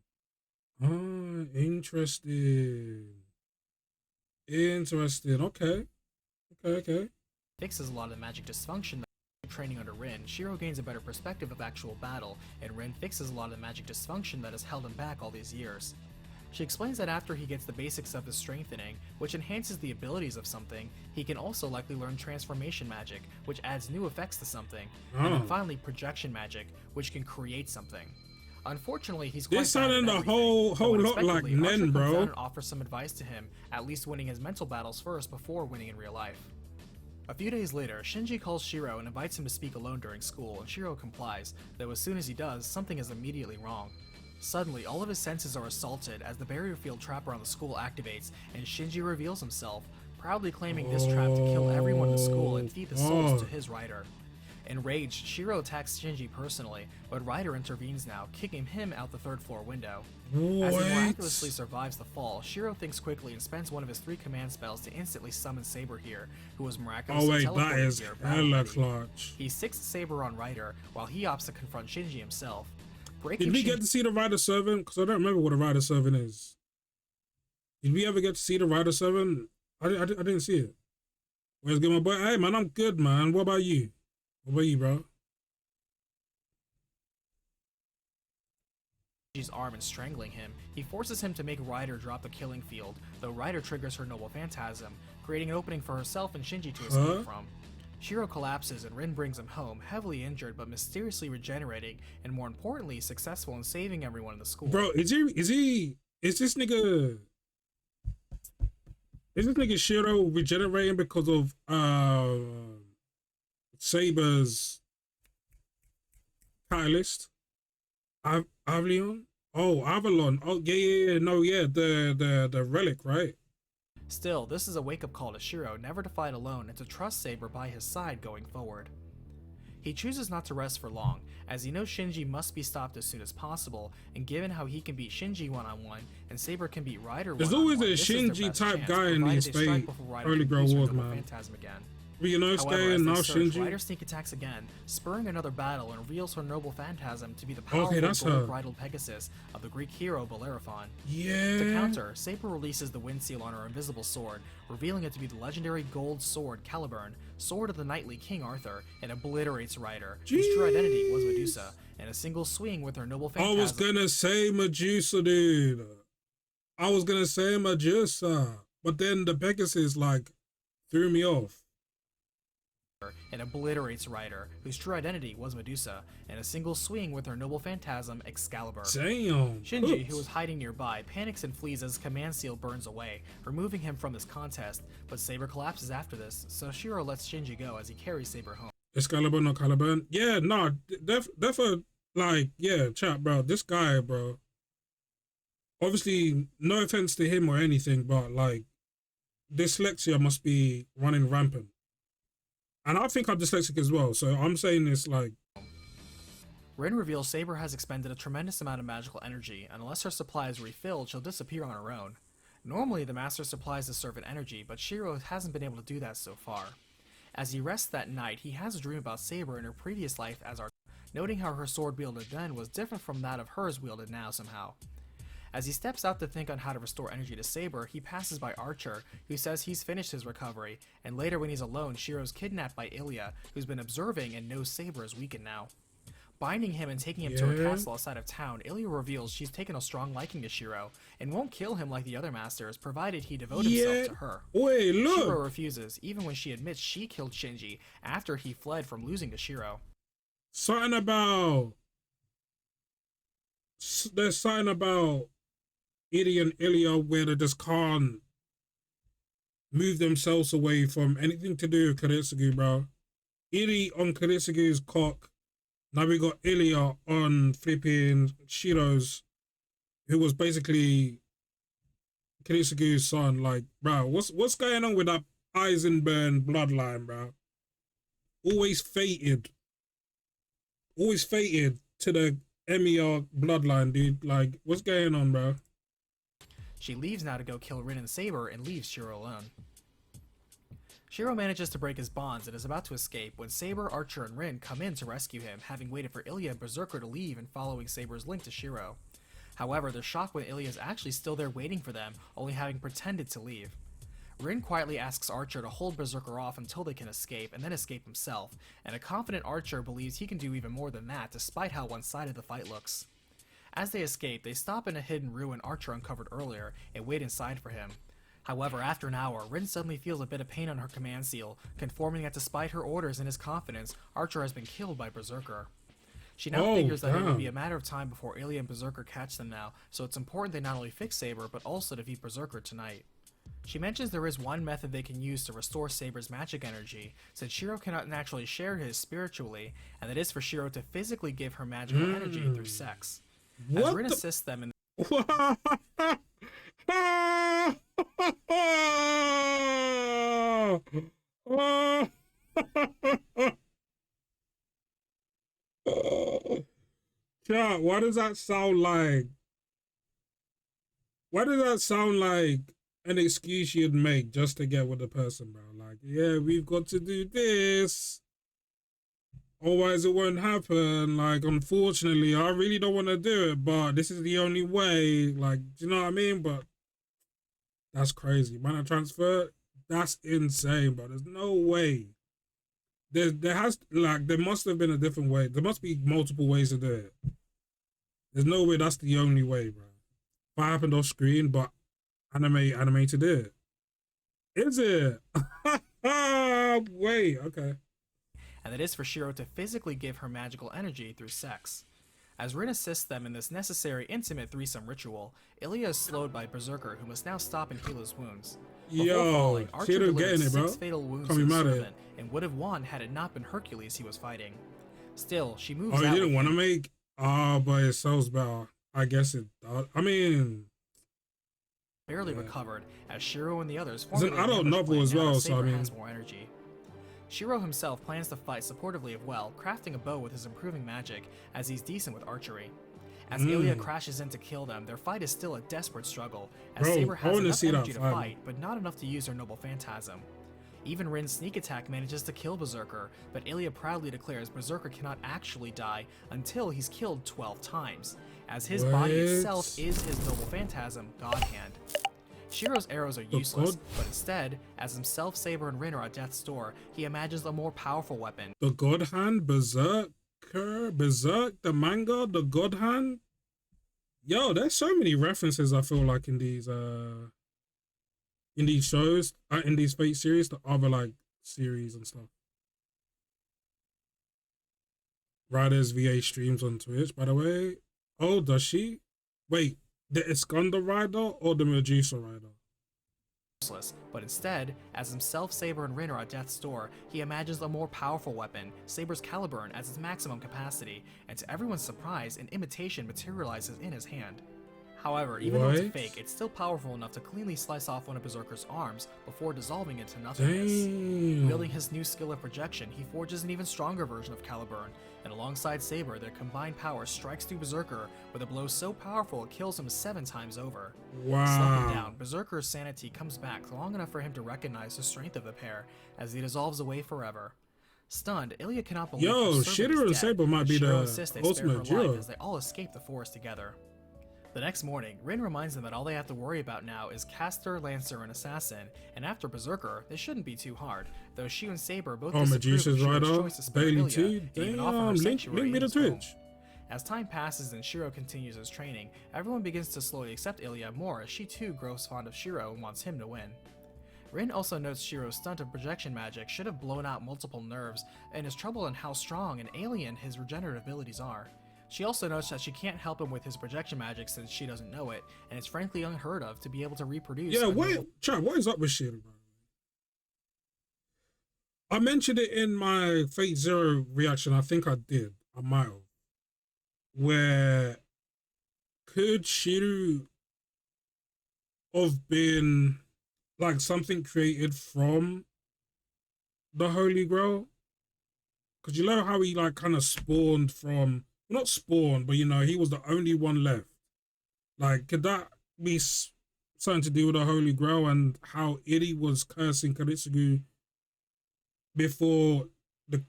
Ah, interesting. Interesting. Okay. Fixes a lot of the magic dysfunction. Training under Rin, Shirou gains a better perspective of actual battle, and Rin fixes a lot of the magic dysfunction that has held him back all these years. She explains that after he gets the basics of his strengthening, which enhances the abilities of something, he can also likely learn transformation magic, which adds new effects to something, and then finally projection magic, which can create something. Unfortunately, he's quite bad at a whole lot like Nen, bro. And offers some advice to him, at least winning his mental battles first before winning in real life. A few days later, Shinji calls Shirou and invites him to speak alone during school, and Shirou complies, though as soon as he does, something is immediately wrong. Suddenly, all of his senses are assaulted as the barrier field trap around the school activates, and Shinji reveals himself, proudly claiming this trap to kill everyone in the school and feed the souls to his rider. Enraged, Shirou attacks Shinji personally, but Ryder intervenes now, kicking him out the third-floor window. As he miraculously survives the fall, Shirou thinks quickly and spends one of his 3 command spells to instantly summon Saber here, who was miraculously teleported here. Hella clutch. He sicks Saber on Ryder, while he opts to confront Shinji himself. Did we get to see the Rider Servant? Because I don't remember what a Rider Servant is. Did we ever get to see the Rider Servant? I didn't see it. Where's good, my boy? Hey, man, I'm good, man. What about you? What about you, bro? Shinji's arm and strangling him, he forces him to make Ryder drop the killing field, though Ryder triggers her noble phantasm, creating an opening for herself and Shinji to escape from. Shirou collapses and Rin brings him home, heavily injured but mysteriously regenerating, and more importantly, successful in saving everyone in the school. Bro, is this nigga Shirou regenerating because of Saber's catalyst? Avalon? Oh, Avalon. Oh, yeah. No, yeah, the relic, right? Still, this is a wake-up call to Shirou never to fight alone and to trust Saber by his side going forward. He chooses not to rest for long, as he knows Shinji must be stopped as soon as possible, and given how he can beat Shinji one-on-one, and Saber can beat Ryder one-on-one, there's always a Shinji type guy in these early girl wars, man. You know, However, and now Shinji. Shinji. Ryder sneak attacks again, spurring another battle and reveals her noble phantasm to be the powerful gold-bridled Pegasus of the Greek hero Bellerophon. Yeah. To counter, Saber releases the wind seal on her invisible sword, revealing it to be the legendary gold sword Caliburn, sword of the knightly King Arthur, and obliterates Ryder, whose true identity was Medusa, in a single swing with her noble phantasm. I was gonna say Medusa, dude. I was gonna say Medusa, but then the Pegasus threw me off. And obliterates Ryder, whose true identity was Medusa, in a single swing with her noble phantasm Excalibur. Damn. Shinji, who was hiding nearby, panics and flees as his command seal burns away, removing him from this contest, but Saber collapses after this, so Shirou lets Shinji go as he carries Saber home. Excalibur, not Caliburn. Yeah, nah, yeah, chat, bro. This guy, bro. Obviously, no offense to him or anything, but dyslexia must be running rampant. And I think I'm dyslexic as well, so I'm saying this Rin reveals Saber has expended a tremendous amount of magical energy, and unless her supply is refilled, she'll disappear on her own. Normally, the Master supplies the servant energy, but Shirou hasn't been able to do that so far. As he rests that night, he has a dream about Saber in her previous life as Archer, noting how her sword wielded then was different from that of hers wielded now somehow. As he steps out to think on how to restore energy to Saber, he passes by Archer, who says he's finished his recovery, and later when he's alone, Shirou's kidnapped by Ilya, who's been observing and knows Saber is weakened now. Binding him and taking him to a castle outside of town, Ilya reveals she's taken a strong liking to Shirou, and won't kill him like the other masters, provided he devote himself to her. Wait, look! Shirou refuses, even when she admits she killed Shinji, after he fled from losing to Shirou. There's something about Idi and Ilya where they just can't move themselves away from anything to do with Kiritsugu, bro. Idi on Kiritsugu's cock. Now we got Ilya on flipping Shirou's, who was basically Kiritsugu's son. Bro, what's going on with that Eisenburn bloodline, bro? Always fated to the Emiya bloodline, dude. What's going on, bro? She leaves now to go kill Rin and Saber and leaves Shirou alone. Shirou manages to break his bonds and is about to escape when Saber, Archer, and Rin come in to rescue him, having waited for Ilya and Berserker to leave and following Saber's link to Shirou. However, they're shocked when Ilya is actually still there waiting for them, only having pretended to leave. Rin quietly asks Archer to hold Berserker off until they can escape, and then escape himself, and a confident Archer believes he can do even more than that despite how one-sided the fight looks. As they escape, they stop in a hidden ruin Archer uncovered earlier and wait inside for him. However, after an hour, Rin suddenly feels a bit of pain on her command seal, confirming that despite her orders and his confidence, Archer has been killed by Berserker. She now figures that it will be a matter of time before Ilya and Berserker catch them now, so it's important they not only fix Saber, but also defeat Berserker tonight. She mentions there is one method they can use to restore Saber's magic energy, since Shirou cannot naturally share his spiritually, and that is for Shirou to physically give her magical energy through sex. As Rin assists them in Chat, why does that sound like? Why does that sound like an excuse you'd make just to get with the person, bro? Like, yeah, we've got to do this. Otherwise it won't happen. Like, unfortunately, I really don't want to do it, but this is the only way. Like, do you know what I mean? But that's crazy. Mana transfer, that's insane, bro. There's no way. There must have been a different way. There must be multiple ways to do it. There's no way that's the only way, bro. What happened off screen, but anime to do it. Is it? Wait, okay. And that is for Shirou to physically give her magical energy through sex. As Rin assists them in this necessary intimate threesome ritual, Ilya is slowed by Berserker, who must now stop and heal his wounds. Before falling, Archer delivered 6 fatal wounds to the servant, and would have won had it not been Hercules he was fighting. Still, she moves out. Oh, you didn't want to make? But it sells better. I guess it. I mean, barely recovered as Shirou and the others. It's an adult novel as well, so I mean, has more energy. Shirou himself plans to fight supportively of well, crafting a bow with his improving magic, as he's decent with archery. As Ilya crashes in to kill them, their fight is still a desperate struggle, as Saber has enough energy to fight, but not enough to use her noble phantasm. Even Rin's sneak attack manages to kill Berserker, but Ilya proudly declares Berserker cannot actually die until he's killed 12 times, as his body itself is his noble phantasm, God Hand. Shirou's arrows are useless, but instead, as himself, Saber, and Rin are at death's door, he imagines a more powerful weapon. The God Hand, Berserk, the manga, the God Hand. Yo, there's so many references I feel like in these shows, in these Fate series, the other like series and stuff. Riders VA streams on Twitch, by the way. Oh, does she? Wait, the Iskander rider or the Medusa rider? But instead, as himself, Saber, and Rin are at death's door, he imagines a more powerful weapon, Saber's Caliburn, as its maximum capacity, and to everyone's surprise, an imitation materializes in his hand. However, even though it's fake, it's still powerful enough to cleanly slice off one of Berserker's arms before dissolving into nothingness. Wielding his new skill of projection, he forges an even stronger version of Caliburn, and alongside Saber, their combined power strikes through Berserker with a blow so powerful it kills him 7 times over. Slumping down, Berserker's sanity comes back long enough for him to recognize the strength of the pair, as he dissolves away forever. Stunned, Ilya cannot believe Shirou and Saber might be the ultimate duo, as they all escape the forest together. The next morning, Rin reminds them that all they have to worry about now is Caster, Lancer, and Assassin, and after Berserker, they shouldn't be too hard, though she and Saber both Medusa's rider, Bailey too. Damn, link me to Twitch. As time passes and Shirou continues his training, everyone begins to slowly accept Ilya more as she too grows fond of Shirou and wants him to win. Rin also notes Shirou's stunt of projection magic should have blown out multiple nerves, and is troubled on how strong and alien his regenerative abilities are. She also notes that she can't help him with his projection magic since she doesn't know it, and it's frankly unheard of to be able to reproduce. Yeah, Chad, what is up with Shirou, bro? I mentioned it in my Fate Zero reaction. I think I did. I might have. Where could Shirou have been like something created from the Holy Grail? Because you know how he like kind of spawned from, not spawned, but you know, he was the only one left. Like, could that be something to do with the Holy Grail and how Iri was cursing Karitsugu before the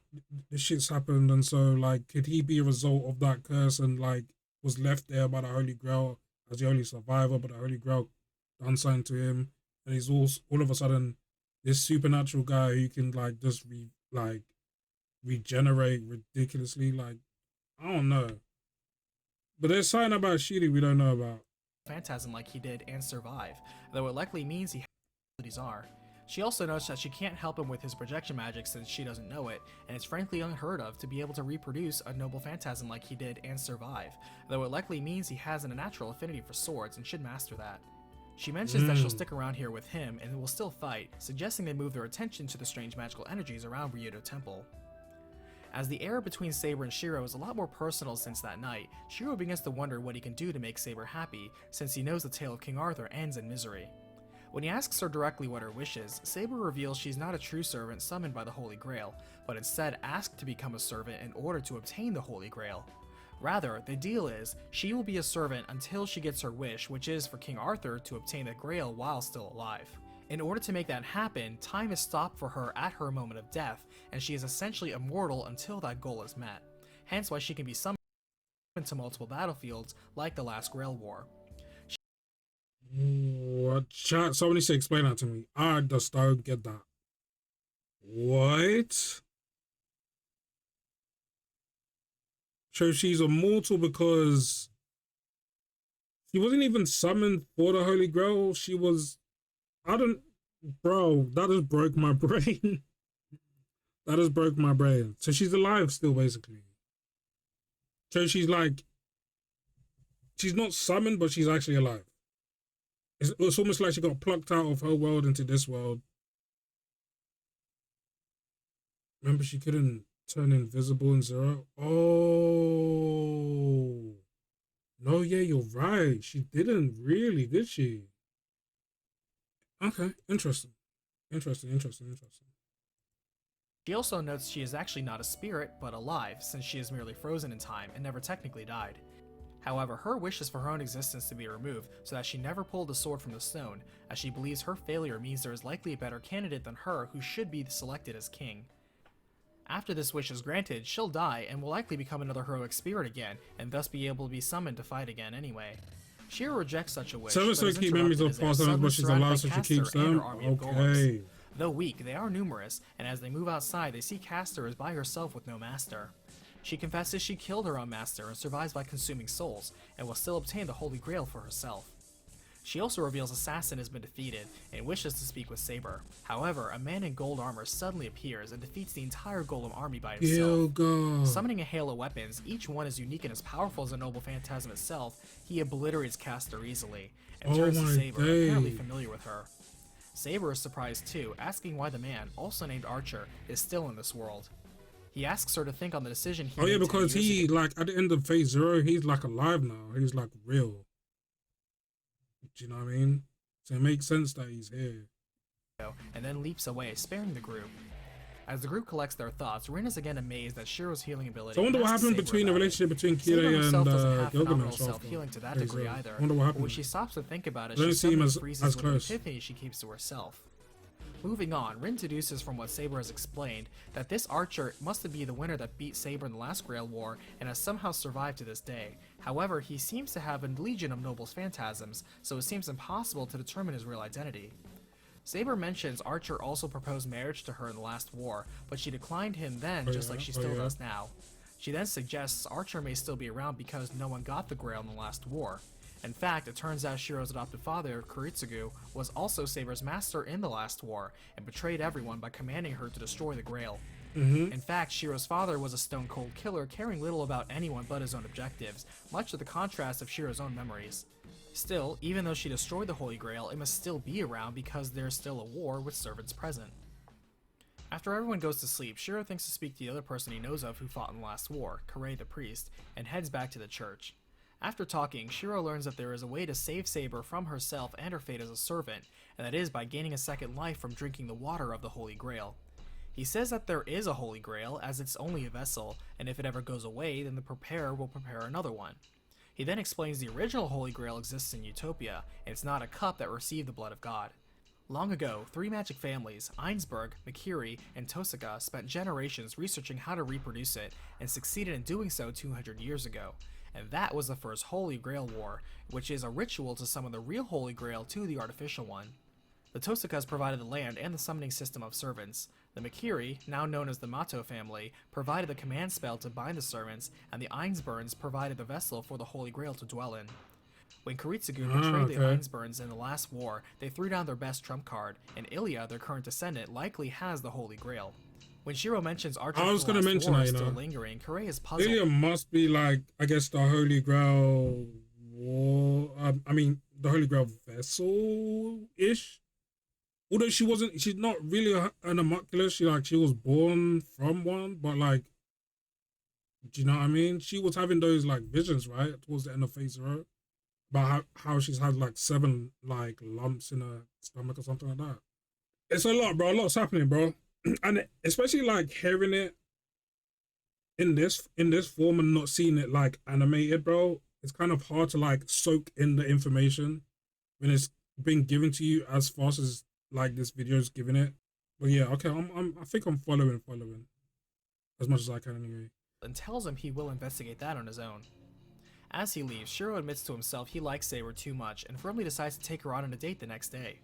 shits happened? And so, like, could he be a result of that curse and, like, was left there by the Holy Grail as the only survivor, but the Holy Grail done something to him? And he's all of a sudden this supernatural guy who can, like, just, regenerate ridiculously. Like, I don't know. But there's something about Shirou we don't know about. Phantasm like he did and survive, though it likely means he has abilities are. She also notes that she can't help him with his projection magic since she doesn't know it, and it's frankly unheard of to be able to reproduce a noble phantasm like he did and survive, though it likely means he has a natural affinity for swords and should master that. She mentions that she'll stick around here with him and will still fight, suggesting they move their attention to the strange magical energies around Ryudo Temple. As the air between Saber and Shirou is a lot more personal since that night, Shirou begins to wonder what he can do to make Saber happy, since he knows the tale of King Arthur ends in misery. When he asks her directly what her wish is, Saber reveals she's not a true servant summoned by the Holy Grail, but instead asked to become a servant in order to obtain the Holy Grail. Rather, the deal is, she will be a servant until she gets her wish, which is for King Arthur to obtain the Grail while still alive. In order to make that happen, time is stopped for her at her moment of death, and she is essentially immortal until that goal is met. Hence why she can be summoned to multiple battlefields, like the last Grail War. What? Chat, someone needs to explain that to me. I just don't get that. What? So she's immortal because she wasn't even summoned for the Holy Grail. She was... I don't... Bro, that just broke my brain. That just broke my brain. So she's alive still, basically. So she's like... She's not summoned, but she's actually alive. It's almost like she got plucked out of her world into this world. Remember, she couldn't turn invisible in Zero? Oh. No, yeah, you're right. She didn't really, did she? Okay, interesting. Interesting. She also notes she is actually not a spirit, but alive, since she is merely frozen in time and never technically died. However, her wish is for her own existence to be removed so that she never pulled the sword from the stone, as she believes her failure means there is likely a better candidate than her who should be selected as king. After this wish is granted, she'll die and will likely become another heroic spirit again, and thus be able to be summoned to fight again anyway. Shirou rejects such a wish, but is keep memories of past times, but she's alive, so she keeps them. Okay. Though weak, they are numerous, and as they move outside, they see Castor is by herself with no master. She confesses she killed her own master and survives by consuming souls, and will still obtain the Holy Grail for herself. She also reveals Assassin has been defeated, and wishes to speak with Saber. However, a man in gold armor suddenly appears and defeats the entire Golem army by himself. Summoning a hail of weapons, each one is unique and as powerful as the noble phantasm itself, he obliterates Castor easily, and turns to Saber, apparently familiar with her. Saber is surprised too, asking why the man, also named Archer, is still in this world. He asks her to think on the decision he made because he, like, at the end of Phase 0, he's, like, alive now. He's, like, real. Do you know what I mean? So it makes sense that he's here. And then leaps away, sparing the group. As the group collects their thoughts, Rin is again amazed at Shirou's healing ability. So I wonder what happened between the relationship between Kirei and Gilgamesh. Self-healing to that degree either. I wonder what happened. When she stops to think about it, she suddenly as freezes with an close. epiphany she keeps to herself. Moving on, Rin deduces from what Saber has explained that this archer must be the winner that beat Saber in the last Grail War and has somehow survived to this day. However, he seems to have a legion of nobles phantasms, so it seems impossible to determine his real identity. Saber mentions Archer also proposed marriage to her in the last war, but she declined him then like she still does now. She then suggests Archer may still be around because no one got the Grail in the last war. In fact, it turns out Shirou's adopted father, Kiritsugu, was also Saber's master in the last war, and betrayed everyone by commanding her to destroy the Grail. In fact, Shirou's father was a stone-cold killer, caring little about anyone but his own objectives, much to the contrast of Shirou's own memories. Still, even though she destroyed the Holy Grail, it must still be around because there's still a war with servants present. After everyone goes to sleep, Shirou thinks to speak to the other person he knows of who fought in the last war, Kirei the priest, and heads back to the church. After talking, Shirou learns that there is a way to save Saber from herself and her fate as a servant, and that is by gaining a second life from drinking the water of the Holy Grail. He says that there is a Holy Grail, as it's only a vessel, and if it ever goes away, then the preparer will prepare another one. He then explains the original Holy Grail exists in Utopia, and it's not a cup that received the blood of God. Long ago, three magic families, Ainsberg, Mikiri, and Tohsaka, spent generations researching how to reproduce it, and succeeded in doing so 200 years ago. And that was the first Holy Grail War, which is a ritual to summon the real Holy Grail to the artificial one. The Tohsakas provided the land and the summoning system of servants. The Mikiri, now known as the Mato family, provided the command spell to bind the servants, and the Ainsburns provided the vessel for the Holy Grail to dwell in. When Kiritsugu betrayed the Ainsburns in the last war, they threw down their best trump card, and Ilya, their current descendant, likely has the Holy Grail. When Shirou mentions Archer still lingering, Kirei is puzzled. Ilya must be like, I guess, the Holy Grail war. The Holy Grail vessel-ish. Although she's not really an homunculus. She was born from one, but like, do you know what I mean? She was having those like visions, right, towards the end of Phase 0, about how she's had like 7 like lumps in her stomach or something like that. It's a lot, bro. A lot's happening, bro. And especially like hearing it in this form and not seeing it like animated, bro, it's kind of hard to like soak in the information when it's being given to you as fast as like this video is giving it. But yeah, okay, I think I'm following as much as I can anyway. And tells him he will investigate that on his own. As he leaves, Shirou admits to himself he likes Saber too much and firmly decides to take her on a date the next day.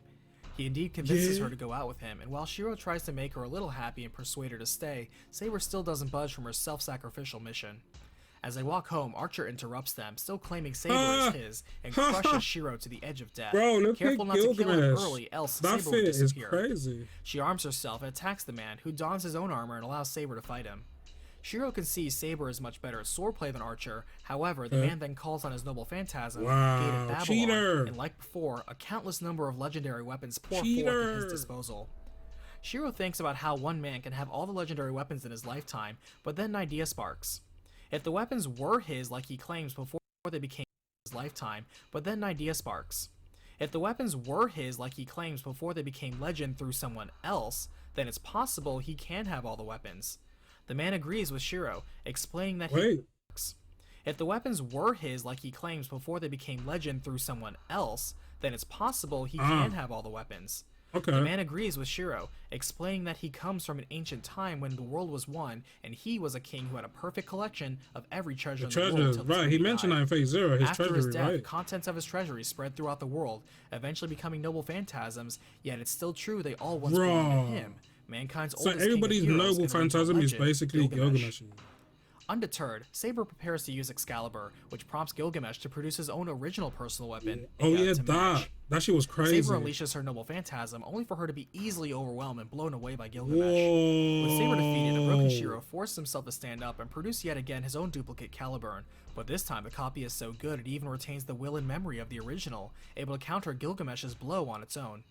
He indeed convinces her to go out with him, and while Shirou tries to make her a little happy and persuade her to stay, Saber still doesn't budge from her self-sacrificial mission. As they walk home, Archer interrupts them, still claiming Saber is his, and crushes Shirou to the edge of death. Bro, look Careful at not to kill him Gilgamesh. early, else That Saber will fit is disappear. crazy. She arms herself and attacks the man, who dons his own armor and allows Saber to fight him. Shirou can see Saber is much better at swordplay than Archer. However, the man then calls on his noble phantasm, Gate of Babylon, cheater. and like before, a countless number of legendary weapons pour forth at his disposal. Shirou thinks about how one man can have all the legendary weapons in his lifetime, but then an idea sparks. If the weapons were his like he claims before they became his lifetime, but then an idea sparks. If the weapons were his like he claims before they became legend through someone else, then it's possible he can have all the weapons. The man agrees with Shirou, explaining that if the weapons were his like he claims before they became legend through someone else, then it's possible he can have all the weapons. Okay. The man agrees with Shirou, explaining that he comes from an ancient time when the world was one, and he was a king who had a perfect collection of every treasure in the world. Treasures, right? He mentioned that in Phase 0, his After treasury, his death, right? contents of his treasury spread throughout the world, eventually becoming noble phantasms. Yet it's still true they all once belonged to him. Mankind's oldest everybody's king of heroes noble phantasm is basically Gilgamesh. Undeterred, Saber prepares to use Excalibur, which prompts Gilgamesh to produce his own original personal weapon. Oh yeah, that shit was crazy. Saber unleashes her noble phantasm, only for her to be easily overwhelmed and blown away by Gilgamesh. Whoa. With Saber defeated, the broken Shirou forced himself to stand up and produce yet again his own duplicate Caliburn, but this time the copy is so good it even retains the will and memory of the original, able to counter Gilgamesh's blow on its own.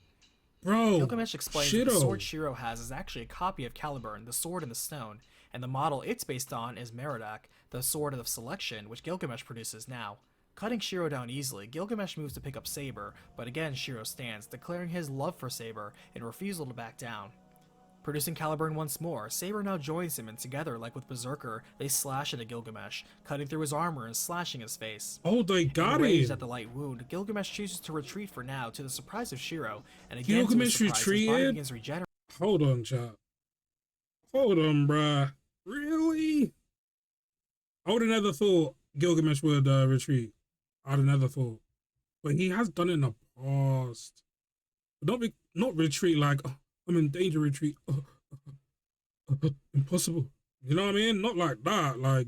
Bro, Gilgamesh explains that the sword Shirou has is actually a copy of Caliburn, the sword in the stone, and the model it's based on is Merodach, the sword of selection, which Gilgamesh produces now. Cutting Shirou down easily, Gilgamesh moves to pick up Saber, but again Shirou stands, declaring his love for Saber and refusal to back down. Producing Caliburn once more, Saber now joins him, and together, like with Berserker, they slash into Gilgamesh, cutting through his armor and slashing his face. Oh, they got him! Enraged at the light wound, Gilgamesh chooses to retreat for now, to the surprise of Shirou, and again Gilgamesh to his surprise, his body begins regenerating. Hold on, chap. Hold on, bruh. Really? I would have never thought Gilgamesh would retreat. I'd have never thought. But he has done it in the past. Not retreat like, oh, I'm in danger, retreat. Impossible. You know what I mean? Not like that. Like,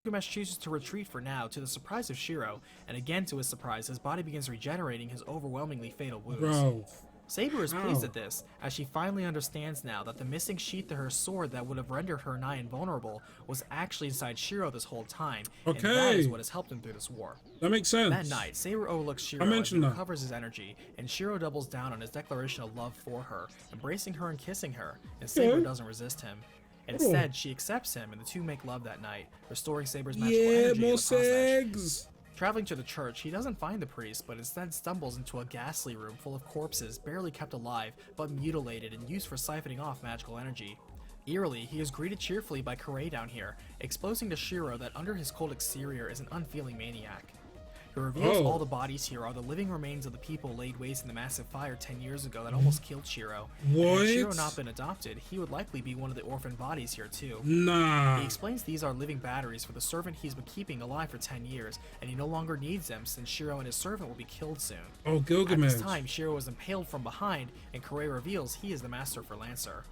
Gilgamesh chooses to retreat for now, to the surprise of Shirou, and again to his surprise, his body begins regenerating his overwhelmingly fatal wounds. bro. Saber is pleased at this, as she finally understands now that the missing sheath to her sword that would have rendered her nigh invulnerable was actually inside Shirou this whole time, and that is what has helped him through this war. That makes sense. That night, Saber overlooks Shirou as he recovers his energy, and Shirou doubles down on his declaration of love for her, embracing her and kissing her, and Saber doesn't resist him. Instead, she accepts him, and the two make love that night, restoring Saber's magical energy more to the process. segs. Traveling to the church, he doesn't find the priest, but instead stumbles into a ghastly room full of corpses barely kept alive, but mutilated and used for siphoning off magical energy. Eerily, he is greeted cheerfully by Kirei down here, exposing to Shirou that under his cold exterior is an unfeeling maniac. He reveals all the bodies here are the living remains of the people laid waste in the massive fire 10 years ago that almost killed Shirou. What? And had Shirou not been adopted, he would likely be one of the orphan bodies here too. Nah. He explains these are living batteries for the servant he's been keeping alive for 10 years, and he no longer needs them since Shirou and his servant will be killed soon. Oh, Gilgamesh. At this time, Shirou is impaled from behind, and Kirei reveals he is the master for Lancer.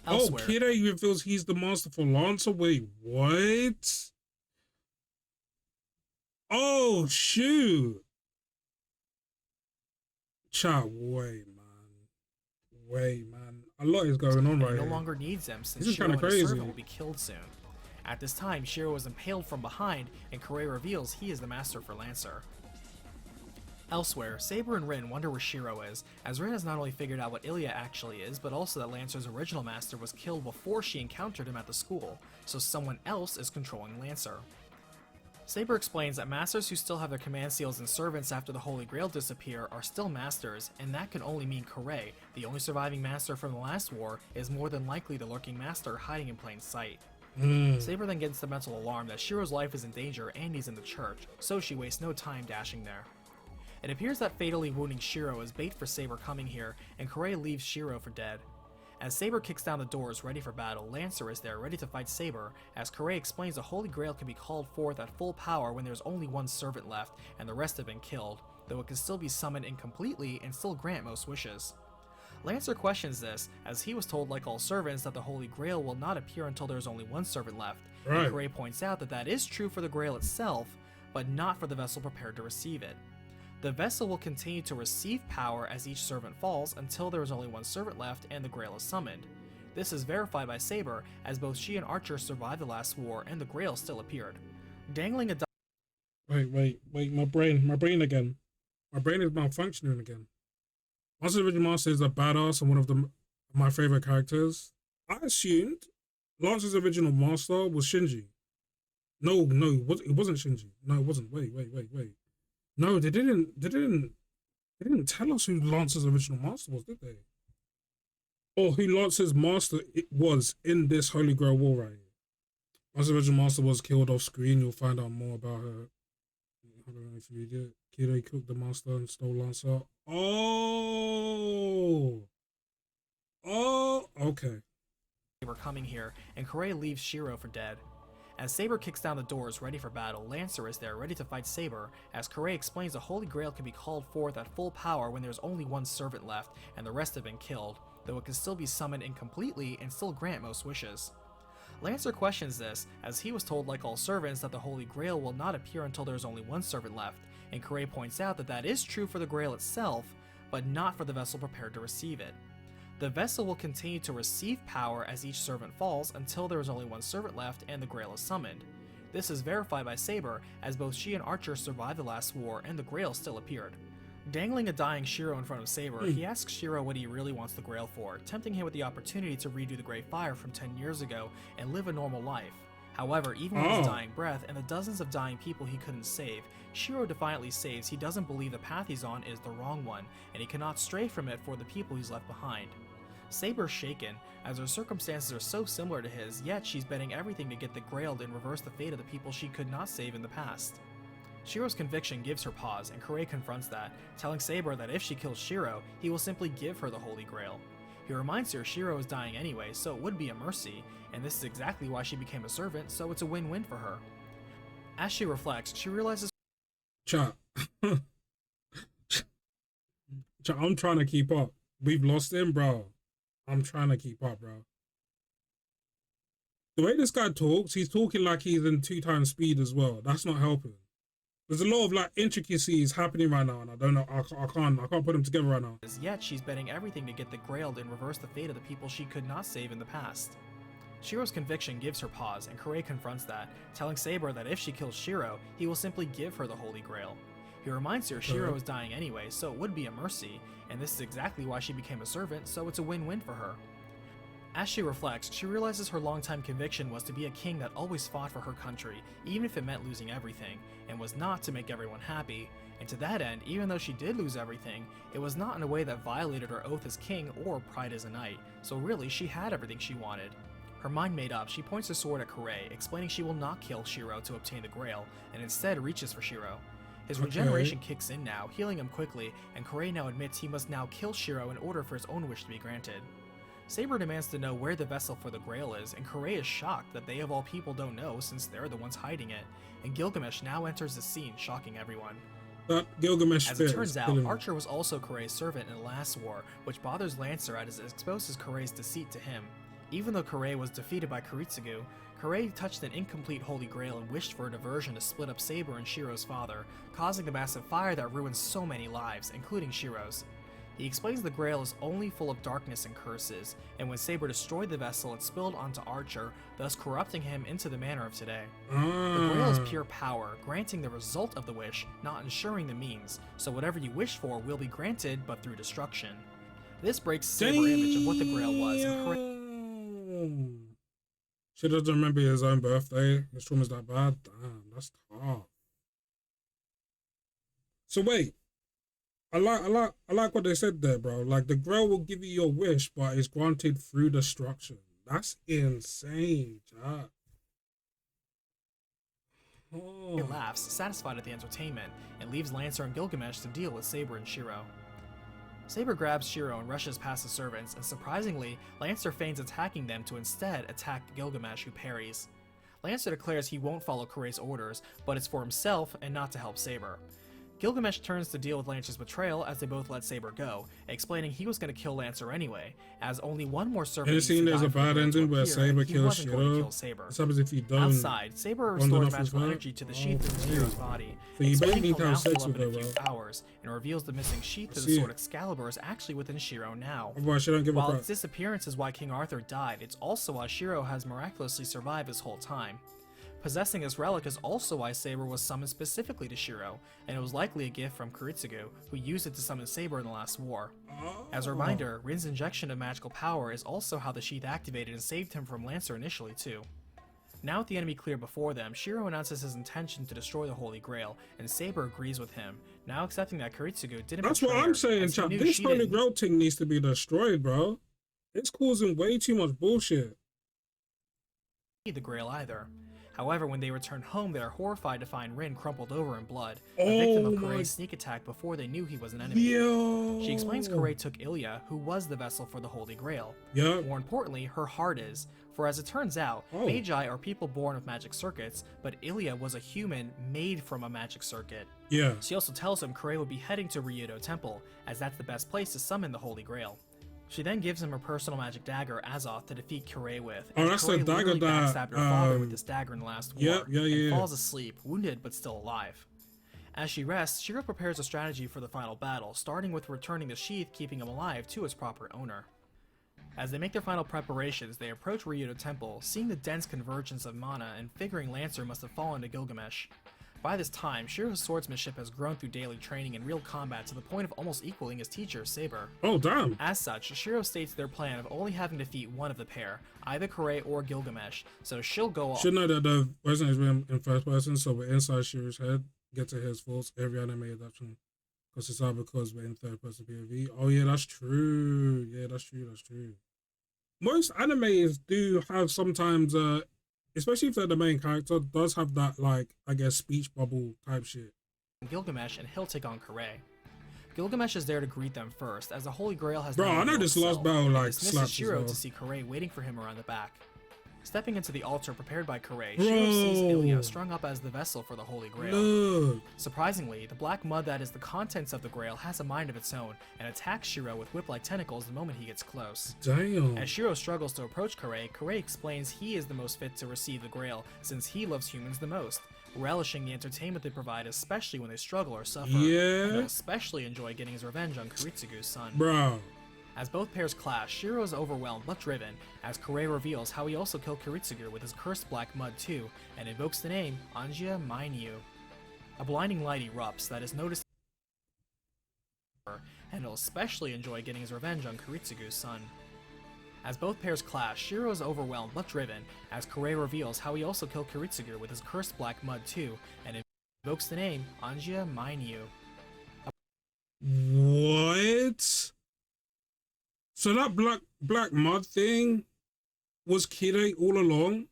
Elsewhere, Kirei reveals he's the master for Lancer. Wait, what? Oh, shoot. Chat, wait, man. A lot is going on right here. no longer needs them since This is Shirou and his crazy. servant will be killed soon. At this time, Shirou is impaled from behind, and Kirei reveals he is the master for Lancer. Elsewhere, Saber and Rin wonder where Shirou is, as Rin has not only figured out what Ilya actually is, but also that Lancer's original master was killed before she encountered him at the school, so someone else is controlling Lancer. Saber explains that masters who still have their command seals and servants after the Holy Grail disappear are still masters, and that can only mean Kirei, the only surviving master from the last war, is more than likely the lurking master hiding in plain sight. Saber then gets the mental alarm that Shirou's life is in danger and he's in the church, so she wastes no time dashing there. It appears that fatally wounding Shirou is bait for Saber coming here, and Kirei leaves Shirou for dead. As Saber kicks down the doors ready for battle, Lancer is there ready to fight Saber, as Kirei explains the Holy Grail can be called forth at full power when there's only one servant left and the rest have been killed, though it can still be summoned incompletely and still grant most wishes. Lancer questions this, as he was told, like all servants, that the Holy Grail will not appear until there's only one servant left, and Kirei points out that that is true for the Grail itself, but not for the vessel prepared to receive it. The vessel will continue to receive power as each servant falls until there is only one servant left and the Grail is summoned. This is verified by Saber, as both she and Archer survived the last war and the Grail still appeared. Dangling a Wait, my brain again. My brain is malfunctioning again. Monster Original Master is a badass and one of my favorite characters. I assumed Lance's original master was Shinji. No, it wasn't Shinji. No, it wasn't. Wait. No, they didn't tell us who Lance's original master was, did they? Or who Lance's master it was in this Holy Grail war right here. Lance's original master was killed off screen. You'll find out more about her. I don't know if you read it. Kirei cooked the master and stole Lancer. Oh, okay. Saber coming here, and Kirei leaves Shirou for dead. As Saber kicks down the doors ready for battle, Lancer is there ready to fight Saber, as Kirei explains the Holy Grail can be called forth at full power when there's only one servant left and the rest have been killed, though it can still be summoned incompletely and still grant most wishes. Lancer questions this, as he was told, like all servants, that the Holy Grail will not appear until there's only one servant left, and Kirei points out that that is true for the Grail itself, but not for the vessel prepared to receive it. The vessel will continue to receive power as each servant falls until there is only one servant left and the Grail is summoned. This is verified by Saber, as both she and Archer survived the last war and the Grail still appeared. Dangling a dying Shirou in front of Saber, he asks Shirou what he really wants the Grail for, tempting him with the opportunity to redo the Great Fire from 10 years ago and live a normal life. However, even with his dying breath and the dozens of dying people he couldn't save, Shirou defiantly says he doesn't believe the path he's on is the wrong one, and he cannot stray from it for the people he's left behind. Saber's shaken, as her circumstances are so similar to his, yet she's betting everything to get the Grail and reverse the fate of the people she could not save in the past. Shirou's conviction gives her pause, and Kirei confronts that, telling Saber that if she kills Shirou, he will simply give her the Holy Grail. He reminds her Shirou is dying anyway, so it would be a mercy, and this is exactly why she became a servant, so it's a win-win for her. As she reflects, she realizes Chat, I'm trying to keep up. We've lost him, bro. I'm trying to keep up, bro. The way this guy talks, he's talking like he's in 2 times speed as well. That's not helping. There's a lot of like intricacies happening right now, and I don't know. I can't put them together right now. Yet she's betting everything to get the Grail and reverse the fate of the people she could not save in the past. Shirou's conviction gives her pause, and Kirei confronts that, telling Saber that if she kills Shirou, he will simply give her the Holy Grail. He reminds her Shirou is dying anyway, so it would be a mercy, and this is exactly why she became a servant, so it's a win-win for her. As she reflects, she realizes her longtime conviction was to be a king that always fought for her country, even if it meant losing everything, and was not to make everyone happy, and to that end, even though she did lose everything, it was not in a way that violated her oath as king or pride as a knight, so really she had everything she wanted. Her mind made up, she points her sword at Kirei, explaining she will not kill Shirou to obtain the Grail, and instead reaches for Shirou. His regeneration kicks in now, healing him quickly, and Kirei now admits he must now kill Shirou in order for his own wish to be granted. Saber demands to know where the vessel for the Grail is, and Kirei is shocked that they of all people don't know since they're the ones hiding it, and Gilgamesh now enters the scene, shocking everyone. Gilgamesh As it turns out, Archer was also Kirei's servant in the last war, which bothers Lancer as it exposes Kirei's deceit to him. Even though Kirei was defeated by Kiritsugu, Kirei touched an incomplete Holy Grail and wished for a diversion to split up Saber and Shirou's father, causing the massive fire that ruined so many lives, including Shirou's. He explains the Grail is only full of darkness and curses, and when Saber destroyed the vessel, it spilled onto Archer, thus corrupting him into the manner of today. The Grail is pure power, granting the result of the wish, not ensuring the means, so whatever you wish for will be granted, but through destruction. This breaks Saber's image of what the Grail was, and she doesn't remember his own birthday. His trauma's that bad. Damn, that's tough. So wait, I like what they said there, bro. Like the Grail will give you your wish, but it's granted through destruction. That's insane, chat. He laughs, satisfied at the entertainment, and leaves Lancer and Gilgamesh to deal with Saber and Shirou. Saber grabs Shirou and rushes past the servants, and surprisingly, Lancer feigns attacking them to instead attack Gilgamesh, who parries. Lancer declares he won't follow Kirei's orders, but it's for himself and not to help Saber. Gilgamesh turns to deal with Lancer's betrayal as they both let Saber go, explaining he was going to kill Lancer anyway, as only one more servant needs to die there's a for the bad Grail to ending where appear, Saber and he kills wasn't going to kill Shirou. Saber. What happens if you don't? Outside, Saber restores magical energy to the sheath in Shirou's body, So you explaining basically he'll can now have sex heal up with in a her, few bro. hours, and reveals the missing sheath to the See sword it. Excalibur is actually within Shirou now. Otherwise, she don't give a While crap. its disappearance is why King Arthur died, it's also why Shirou has miraculously survived this whole time. Possessing this relic is also why Saber was summoned specifically to Shirou, and it was likely a gift from Kiritsugu, who used it to summon Saber in the last war. As a reminder, Rin's injection of magical power is also how the sheath activated and saved him from Lancer initially too. Now with the enemy clear before them, Shirou announces his intention to destroy the Holy Grail, and Saber agrees with him, now accepting that Kiritsugu didn't That's betray what her, I'm saying, as he chap. knew This she Holy didn't. Grail thing needs to be destroyed, bro. It's causing way too much bullshit. The Grail either. However, when they return home, they are horrified to find Rin crumpled over in blood, a victim of Kirei's sneak attack before they knew he was an enemy. Yo. She explains Kirei took Ilya, who was the vessel for the Holy Grail. Yeah. More importantly, her heart is, for as it turns out, Magi are people born with magic circuits, but Ilya was a human made from a magic circuit. Yeah. She also tells him Kirei would be heading to Ryudo Temple, as that's the best place to summon the Holy Grail. She then gives him her personal magic dagger, Azoth, to defeat Kirei with. Oh, that's the Kirei dagger literally that, backstabbed her father with this dagger in the last war, and falls asleep, wounded but still alive. As she rests, Shirou prepares a strategy for the final battle, starting with returning the sheath, keeping him alive to its proper owner. As they make their final preparations, they approach Ryudo Temple, seeing the dense convergence of mana and figuring Lancer must have fallen to Gilgamesh. By this time, Shirou's swordsmanship has grown through daily training and real combat to the point of almost equaling his teacher, Saber. Oh, damn. As such, Shirou states their plan of only having to defeat one of the pair, either Kirei or Gilgamesh, so she'll go all— Should know that the version is written in first person, so we're inside Shirou's head. Get to his thoughts, every anime adaptation. Because it's all because we're in third person POV. Oh, yeah, that's true. Yeah, that's true. That's true. Most animes do have sometimes, especially if they're the main character, does have that, like, I guess, speech bubble type shit. Gilgamesh, and he'll take on Kirei. Gilgamesh is there to greet them first, as the Holy Grail has— Bro, I know this last battle, like, dismisses slaps as Shirou well. to see Kirei waiting for him around the back. Stepping into the altar prepared by Kirei, Shirou sees Ilya strung up as the vessel for the Holy Grail. Look. Surprisingly, the black mud that is the contents of the Grail has a mind of its own and attacks Shirou with whip-like tentacles the moment he gets close. Damn. As Shirou struggles to approach Kirei, Kirei explains he is the most fit to receive the Grail since he loves humans the most, relishing the entertainment they provide especially when they struggle or suffer. Yeah. And he'll especially enjoy getting his revenge on Kiritsugu's son. Bro. As both pairs clash, Shirou is overwhelmed but driven, as Kirei reveals how he also killed Kiritsugu with his cursed black mud too, and invokes the name Anjia Mainyu. A blinding light erupts that is noticed, and he'll especially enjoy getting his revenge on Kiritsugu's son. As both pairs clash, Shirou is overwhelmed but driven, as Kirei reveals how he also killed Kiritsugu with his cursed black mud too, and invokes the name Anjia Mainyu. What? So that black mud thing was Kirei all along?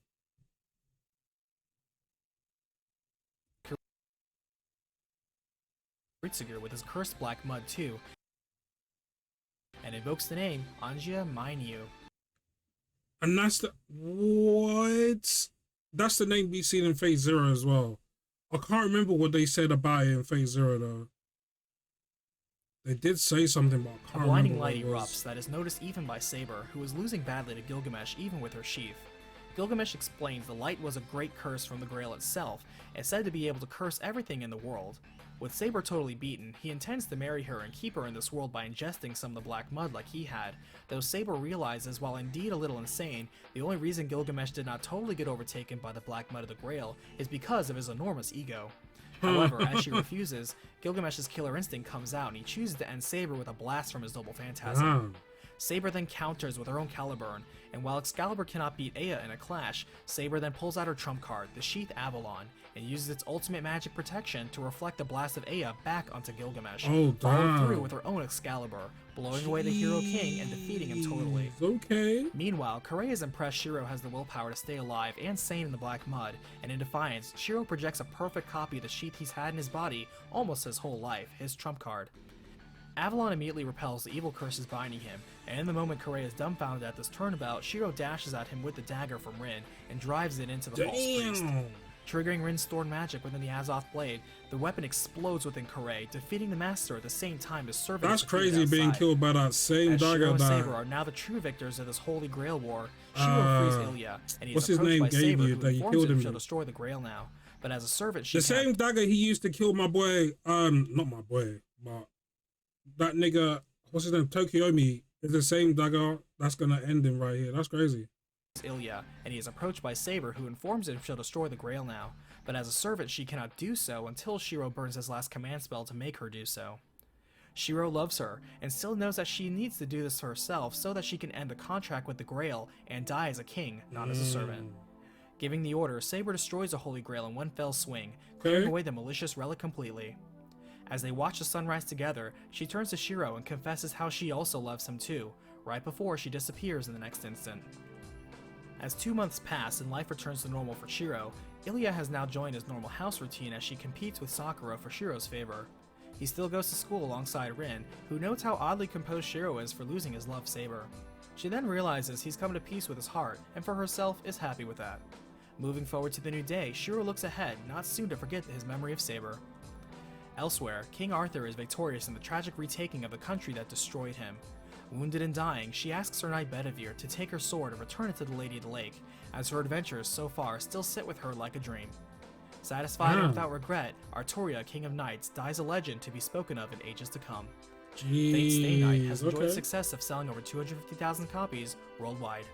Kiritsugu with his cursed black mud too, and invokes the name Anjia Mainyu. And that's the... What? That's the name we seen in Fate Zero as well. I can't remember what they said about it in Fate Zero though. They did say something, but I can't A blinding remember light what it was. erupts that is noticed even by Saber, who is losing badly to Gilgamesh even with her sheath. Gilgamesh explains the light was a great curse from the Grail itself, and said to be able to curse everything in the world. With Saber totally beaten, he intends to marry her and keep her in this world by ingesting some of the black mud like he had, though Saber realizes, while indeed a little insane, the only reason Gilgamesh did not totally get overtaken by the black mud of the Grail is because of his enormous ego. However, as she refuses, Gilgamesh's killer instinct comes out and he chooses to end Saber with a blast from his noble phantasm. Saber then counters with her own Caliburn, and while Excalibur cannot beat Aya in a clash, Saber then pulls out her trump card, the Sheath Avalon, and uses its ultimate magic protection to reflect the blast of Aya back onto Gilgamesh, followed through with her own Excalibur, blowing away the Hero King and defeating him totally. Okay. Meanwhile, Kirei is impressed Shirou has the willpower to stay alive and sane in the Black Mud, and in defiance, Shirou projects a perfect copy of the sheath he's had in his body almost his whole life, his trump card. Avalon immediately repels the evil curses binding him, and in the moment Kirei is dumbfounded at this turnabout, Shirou dashes at him with the dagger from Rin and drives it into the false priest. Triggering Rin's stored magic within the Azoth blade, the weapon explodes within Kirei, defeating the master at the same time as Servant. That's crazy, being killed by that same dagger. Shirou and Saber are now the true victors of this holy grail war. Shirou frees Emiya, and he is approached by Saber, who informs him she'll destroy the grail now. But as a servant, she same dagger he used to kill my boy, not my boy, but that nigga, what's his name, Tokiomi, is the same dagger that's gonna end him right here. That's crazy. Ilya, and he is approached by Saber, who informs him she'll destroy the grail now, but as a servant she cannot do so until Shirou burns his last command spell to make her do so. Shirou loves her, and still knows that she needs to do this for herself so that she can end the contract with the grail and die as a king, not as a servant. Giving the order, Saber destroys the holy grail in one fell swing, clearing away the malicious relic completely. As they watch the sunrise together, she turns to Shirou and confesses how she also loves him too, right before she disappears in the next instant. As 2 months pass and life returns to normal for Shirou, Ilya has now joined his normal house routine as she competes with Sakura for Shirou's favor. He still goes to school alongside Rin, who notes how oddly composed Shirou is for losing his love Saber. She then realizes he's come to peace with his heart, and for herself is happy with that. Moving forward to the new day, Shirou looks ahead, not soon to forget his memory of Saber. Elsewhere, King Arthur is victorious in the tragic retaking of the country that destroyed him. Wounded and dying, she asks her knight Bedivere to take her sword and return it to the Lady of the Lake, as her adventures so far still sit with her like a dream. Satisfied and without regret, Arturia, King of Knights, dies a legend to be spoken of in ages to come. Fate Stay Night has enjoyed the success of selling over 250,000 copies worldwide.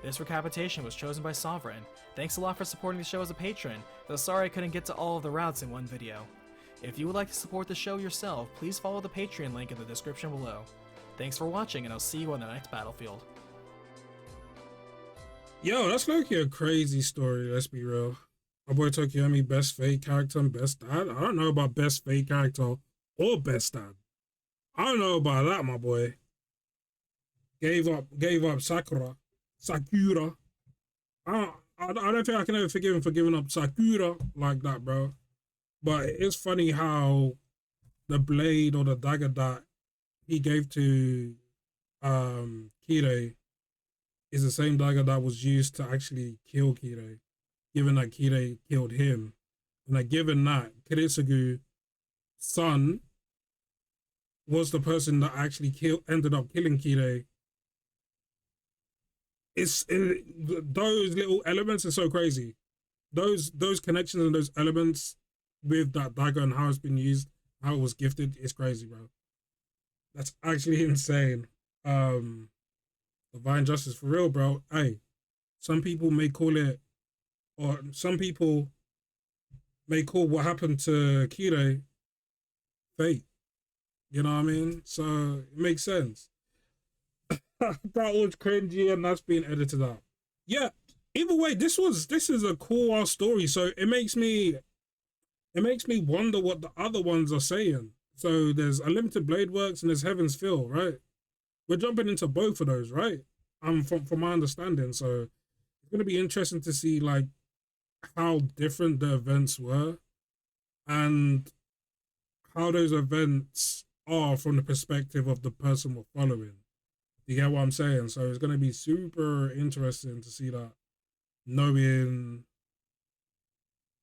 This recapitation was chosen by Sovereign. Thanks a lot for supporting the show as a patron, though sorry I couldn't get to all of the routes in one video. If you would like to support the show yourself, please follow the Patreon link in the description below. Thanks for watching, and I'll see you on the next battlefield. Yo, that's like a crazy story, let's be real. My boy Tokiomi, best Fate character and best dad. I don't know about best Fate character or best dad. I don't know about that, my boy. Gave up Sakura. I don't think I can ever forgive him for giving up Sakura like that, bro. But it's funny how the blade or the dagger that he gave to Kirei is the same dagger that was used to actually kill Kirei, given that Kirei killed him. And that given that Kiritsugu's son was the person that actually ended up killing Kirei. Those little elements are so crazy. Those connections and those elements with that dagger and how it's been used, how it was gifted, is crazy, bro. That's actually insane. Divine justice for real, bro. Hey, some people may call it, or some people may call what happened to Kirei fate. You know what I mean? So it makes sense. That was cringy, and that's being edited out. Yeah. Either way, this is a cool ass story. So it makes me wonder what the other ones are saying. So there's Unlimited Blade Works and there's Heaven's Feel, right? We're jumping into both of those, right? From my understanding. So it's gonna be interesting to see like how different the events were and how those events are from the perspective of the person we're following. You get what I'm saying? So it's gonna be super interesting to see that, knowing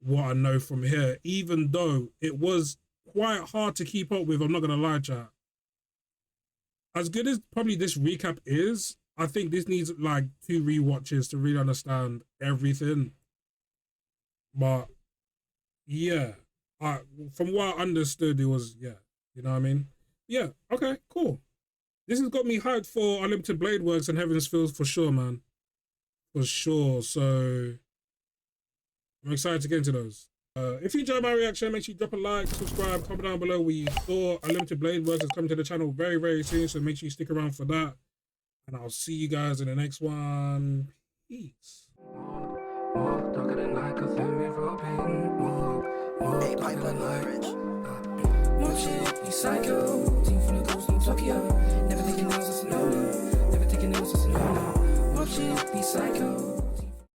what I know from here, even though it was quite hard to keep up with. I'm not gonna lie, chat. As good as probably this recap is, I think this needs like 2 rewatches to really understand everything. But yeah, from what I understood, it was, yeah, you know what I mean? Yeah, okay, cool. This has got me hyped for Unlimited Blade Works and Heaven's Fields for sure, man. For sure. So I'm excited to get into those. If you enjoyed my reaction, make sure you drop a like, subscribe, comment down below what you thought. Unlimited Blade Works is coming to the channel very, very soon, so make sure you stick around for that. And I'll see you guys in the next one. Peace. Psycho.